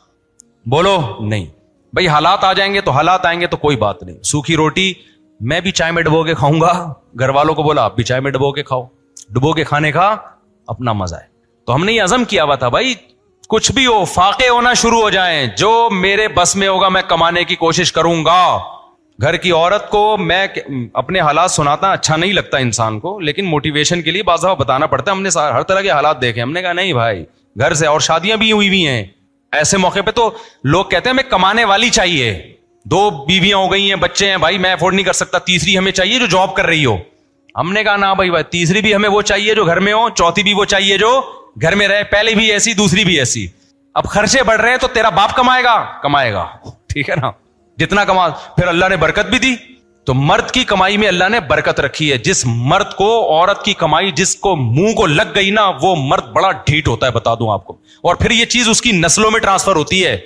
بولو نہیں. بھائی حالات آ جائیں گے تو حالات آئیں گے تو کوئی بات نہیں. سوکھی روٹی میں بھی چائے میں ڈبو کے کھاؤں گا, گھر والوں کو بولا آپ بھی چائے میں ڈبو کے کھاؤ. ڈبو کے کھانے کا اپنا مزہ ہے. تو ہم نے یہ عزم کیا ہوا تھا بھائی کچھ بھی ہو, فاقے ہونا شروع ہو جائیں, جو میرے بس میں ہوگا میں کمانے کی کوشش کروں گا. گھر کی عورت کو میں اپنے حالات سناتا اچھا نہیں لگتا انسان کو, لیکن موٹیویشن کے لیے بعض دفعہ بتانا پڑتا ہے. ہم نے ہر طرح کے حالات دیکھے, ہم نے کہا نہیں بھائی گھر سے, اور شادیاں بھی ہوئی بھی ہیں. ایسے موقع پہ تو لوگ کہتے ہیں ہمیں کمانے والی چاہیے, 2 بیویاں ہو گئی ہیں, بچے ہیں, بھائی میں افورڈ نہیں کر سکتا, تیسری ہمیں چاہیے جو جاب کر رہی ہو. ہم نے کہا نا بھائی تیسری بھی ہمیں وہ چاہیے جو گھر میں ہو, چوتھی بھی وہ چاہیے جو گھر میں رہے, پہلی بھی ایسی دوسری بھی ایسی. اب خرچے بڑھ رہے ہیں تو تیرا باپ کمائے گا, ٹھیک ہے نا, جتنا کما. پھر اللہ نے برکت بھی دی. تو مرد کی کمائی میں اللہ نے برکت رکھی ہے. جس مرد کو عورت کی کمائی جس کو منہ کو لگ گئی نا, وہ مرد بڑا ڈھیٹ ہوتا ہے, بتا دوں آپ کو. اور پھر یہ چیز اس کی نسلوں میں ٹرانسفر ہوتی ہے.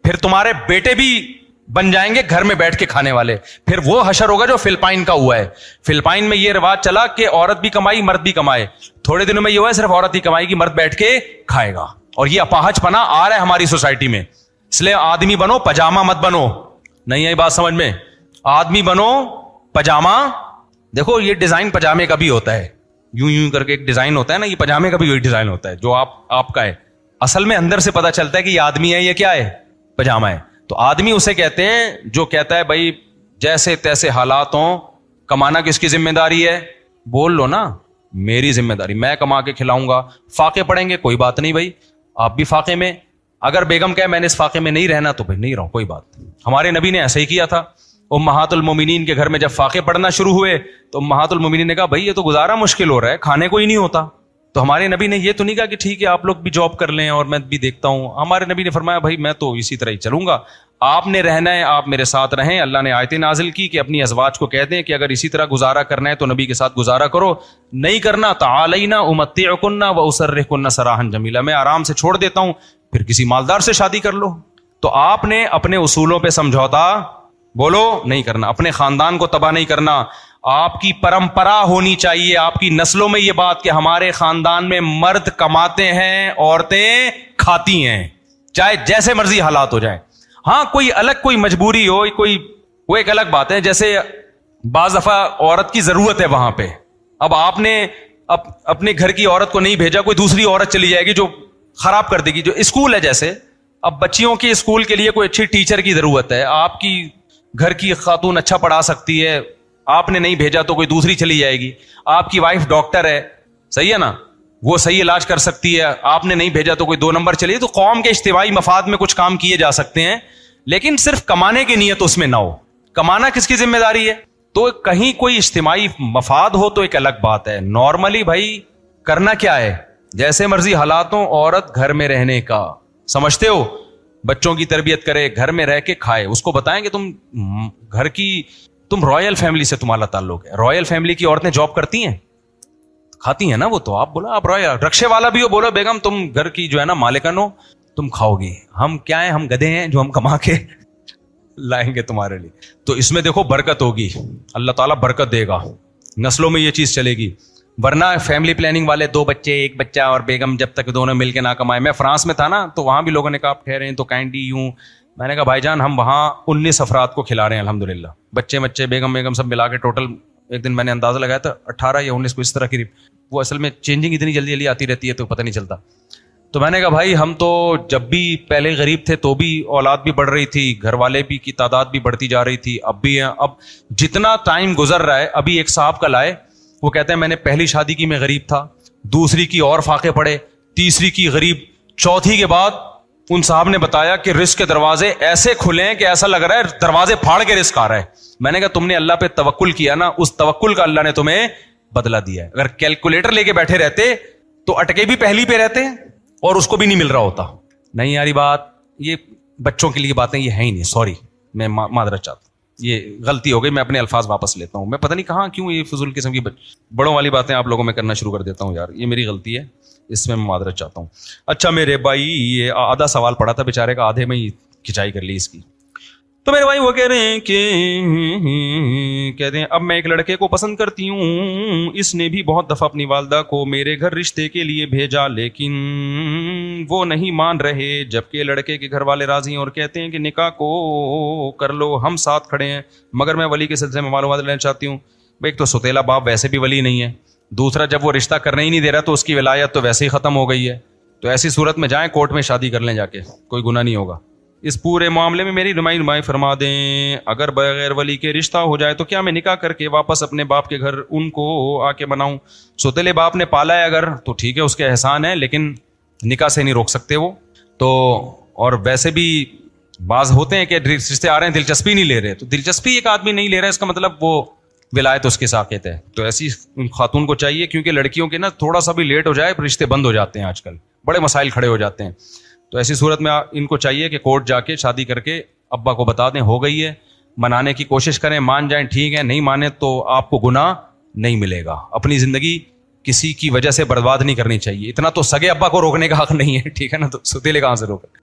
پھر تمہارے بیٹے بھی بن جائیں گے گھر میں بیٹھ کے کھانے والے. پھر وہ حشر ہوگا جو فلپائن کا ہوا ہے. فلپائن میں یہ رواج چلا کہ عورت بھی کمائی مرد بھی کمائے. تھوڑے دنوں میں یہ ہوا ہے صرف عورت ہی کمائے گی, مرد بیٹھ کے کھائے گا. اور یہ اپاہج پنا آ رہا ہے ہماری سوسائٹی میں. اس لیے آدمی بنو, پجامہ مت بنو. نہیں آئی بات سمجھ میں؟ آدمی بنو, پجامہ. دیکھو یہ ڈیزائن پجامے کا بھی ہوتا ہے, یوں یوں کر کے ایک ڈیزائن ہوتا ہے نا, یہ پجامے کا بھی وہی ڈیزائن ہوتا ہے جو آپ کا ہے. اصل میں اندر سے پتا چلتا ہے کہ یہ آدمی ہے, یہ کیا ہے, پجامہ ہے. تو آدمی اسے کہتے ہیں جو کہتا ہے بھائی جیسے تیسے حالات ہوں, کمانا کس کی ذمہ داری ہے, بول لو نا میری ذمہ داری, میں کما کے کھلاؤں گا. فاقے پڑیں گے کوئی بات نہیں بھائی, آپ بھی فاقے میں. اگر بیگم کہے میں نے اس فاقے میں نہیں رہنا تو بھائی نہیں رہو, کوئی بات. ہمارے نبی نے ایسا ہی کیا تھا. امہات المومنین کے گھر میں جب فاقے پڑنا شروع ہوئے تو امہات المومنین نے کہا بھائی یہ تو گزارا مشکل ہو رہا ہے, کھانے کو ہی نہیں ہوتا. تو ہمارے نبی نے یہ تو نہیں کہا کہ ٹھیک ہے آپ لوگ بھی جاب کر لیں اور میں بھی دیکھتا ہوں. ہمارے نبی نے فرمایا بھائی میں تو اسی طرح ہی چلوں گا, آپ نے رہنا ہے, آپ میرے ساتھ رہیں. اللہ نے آیتیں نازل کی کہ اپنی ازواج کو کہہ دیں کہ اگر اسی طرح گزارا کرنا ہے تو نبی کے ساتھ گزارا کرو, نہیں کرنا تعالینا امتعکن واسرحکن سراحا جمیلا, میں آرام سے چھوڑ دیتا ہوں, پھر کسی مالدار سے شادی کر لو. تو آپ نے اپنے اصولوں پہ سمجھوتا بولو نہیں کرنا, اپنے خاندان کو تباہ نہیں کرنا. آپ کی پرمپرا ہونی چاہیے, آپ کی نسلوں میں یہ بات کہ ہمارے خاندان میں مرد کماتے ہیں, عورتیں کھاتی ہیں, چاہے جیسے مرضی حالات ہو جائیں. ہاں کوئی الگ کوئی مجبوری ہو, کوئی وہ ایک الگ بات ہے. جیسے بعض دفعہ عورت کی ضرورت ہے وہاں پہ, اب آپ نے اپنے گھر کی عورت کو نہیں بھیجا, کوئی دوسری عورت چلی جائے گی جو خراب کر دے گی. جو اسکول ہے جیسے اب بچیوں کے اسکول کے لیے کوئی اچھی ٹیچر کی ضرورت ہے, آپ کی گھر کی خاتون اچھا پڑھا سکتی ہے, آپ نے نہیں بھیجا تو کوئی دوسری چلی جائے گی. آپ کی وائف ڈاکٹر ہے, صحیح ہے نا, وہ صحیح علاج کر سکتی ہے, آپ نے نہیں بھیجا تو کوئی 2 نمبر چلی. تو قوم کے اجتماعی مفاد میں کچھ کام کیے جا سکتے ہیں, لیکن صرف کمانے کی نیت اس میں نہ ہو. کمانا کس کی ذمہ داری ہے؟ تو کہیں کوئی اجتماعی مفاد ہو تو ایک الگ بات ہے. نارملی بھائی کرنا کیا ہے, جیسے مرضی حالاتوں, عورت گھر میں رہنے کا سمجھتے ہو, بچوں کی تربیت کرے, گھر میں رہ کے کھائے. اس کو بتائیں کہ تم گھر کی تم رائل فیملی سے تمہارا تعلق ہے. رائل فیملی کی عورتیں جاب کرتی ہیں, کھاتی ہیں نا وہ, تو آپ بولا آپ رائل رکشے والا بھی ہو, بولو بیگم تم گھر کی جو ہے نا مالکن ہو, تم کھاؤ گی. ہم کیا ہیں, ہم گدھے ہیں جو ہم کما کے لائیں گے تمہارے لیے. تو اس میں دیکھو برکت ہوگی, اللہ تعالیٰ برکت دے گا, نسلوں میں یہ چیز چلے گی. ورنہ فیملی پلاننگ والے 2 بچے 1 بچہ اور بیگم جب تک دونوں مل کے نہ کمائے. میں فرانس میں تھا نا, تو وہاں بھی لوگوں نے کہا آپ ٹھہرے ہیں تو کائنڈلی یوں. میں نے کہا بھائی جان ہم وہاں 19 افراد کو کھلا رہے ہیں الحمدللہ, بچے بیگم سب ملا کے ٹوٹل. ایک دن میں نے اندازہ لگایا تھا 18 یا 19 کو اس طرح کی. وہ اصل میں چینجنگ اتنی جلدی جلدی آتی رہتی ہے تو پتہ نہیں چلتا. تو میں نے کہا بھائی ہم تو جب بھی پہلے غریب تھے تو بھی اولاد بھی بڑھ رہی تھی, گھر والے بھی کی تعداد بھی بڑھتی جا رہی تھی, اب بھی ہیں. اب جتنا ٹائم گزر رہا ہے, ابھی ایک صاحب کل آئے, وہ کہتے ہیں میں نے پہلی شادی کی میں غریب تھا, دوسری کی اور فاقے پڑے, تیسری کی غریب, چوتھی کے بعد ان صاحب نے بتایا کہ رزق کے دروازے ایسے کھلے ہیں کہ ایسا لگ رہا ہے دروازے پھاڑ کے رزق آ رہا ہے. میں نے کہا تم نے اللہ پہ توکل کیا نا, اس توکل کا اللہ نے تمہیں بدلہ دیا ہے. اگر کیلکولیٹر لے کے بیٹھے رہتے تو اٹکے بھی پہلی پہ رہتے اور اس کو بھی نہیں مل رہا ہوتا. نہیں یاری بات, یہ بچوں کے لیے باتیں یہ ہیں ہی نہیں. سوری, میں معذرت چاہتا ہوں, یہ غلطی ہو گئی, میں اپنے الفاظ واپس لیتا ہوں. میں پتہ نہیں کہاں کیوں یہ فضول قسم کی بڑوں والی باتیں آپ لوگوں میں کرنا شروع کر دیتا ہوں یار, یہ میری غلطی ہے, اس میں معذرت چاہتا ہوں. اچھا میرے بھائی, یہ آدھا سوال پڑا تھا بیچارے کا, آدھے میں ہی کھچائی کر لی اس کی. تو میرے بھائی وہ کہہ رہے ہیں کہ کہتے ہیں اب میں ایک لڑکے کو پسند کرتی ہوں, اس نے بھی بہت دفعہ اپنی والدہ کو میرے گھر رشتے کے لیے بھیجا لیکن وہ نہیں مان رہے, جبکہ لڑکے کے گھر والے راضی ہیں اور کہتے ہیں کہ نکاح کو کر لو, ہم ساتھ کھڑے ہیں. مگر میں ولی کے سلسلے میں معلومات لینا چاہتی ہوں. بھائی ایک تو ستیلا باپ ویسے بھی ولی نہیں ہے, دوسرا جب وہ رشتہ کرنے ہی نہیں دے رہا تو اس کی ولایت تو ویسے ہی ختم ہو گئی ہے. تو ایسی صورت میں جائیں کورٹ میں شادی کر لیں جا کے, کوئی گناہ نہیں ہوگا. اس پورے معاملے میں میری رہنمائی فرما دیں, اگر بغیر ولی کے رشتہ ہو جائے تو کیا میں نکاح کر کے واپس اپنے باپ کے گھر ان کو آ کے بناؤں؟ سوتیلے باپ نے پالا ہے اگر تو ٹھیک ہے, اس کے احسان ہے, لیکن نکاح سے نہیں روک سکتے وہ تو. اور ویسے بھی بعض ہوتے ہیں کہ رشتے آ رہے ہیں دلچسپی نہیں لے رہے, تو دلچسپی ایک آدمی نہیں لے رہا ہے اس کا مطلب وہ ولایت اس کے ساقط ہے. تو ایسی خاتون کو چاہیے, کیونکہ لڑکیوں کے نا تھوڑا سا بھی لیٹ ہو جائے رشتے بند ہو جاتے ہیں, آج کل بڑے مسائل کھڑے ہو جاتے ہیں. تو ایسی صورت میں ان کو چاہیے کہ کورٹ جا کے شادی کر کے ابا کو بتا دیں ہو گئی ہے, منانے کی کوشش کریں, مان جائیں ٹھیک ہے, نہیں مانے تو آپ کو گناہ نہیں ملے گا. اپنی زندگی کسی کی وجہ سے برباد نہیں کرنی چاہیے. اتنا تو سگے ابا کو روکنے کا حق نہیں ہے, ٹھیک ہے نا, تو ستیلے کہاں سے روکے.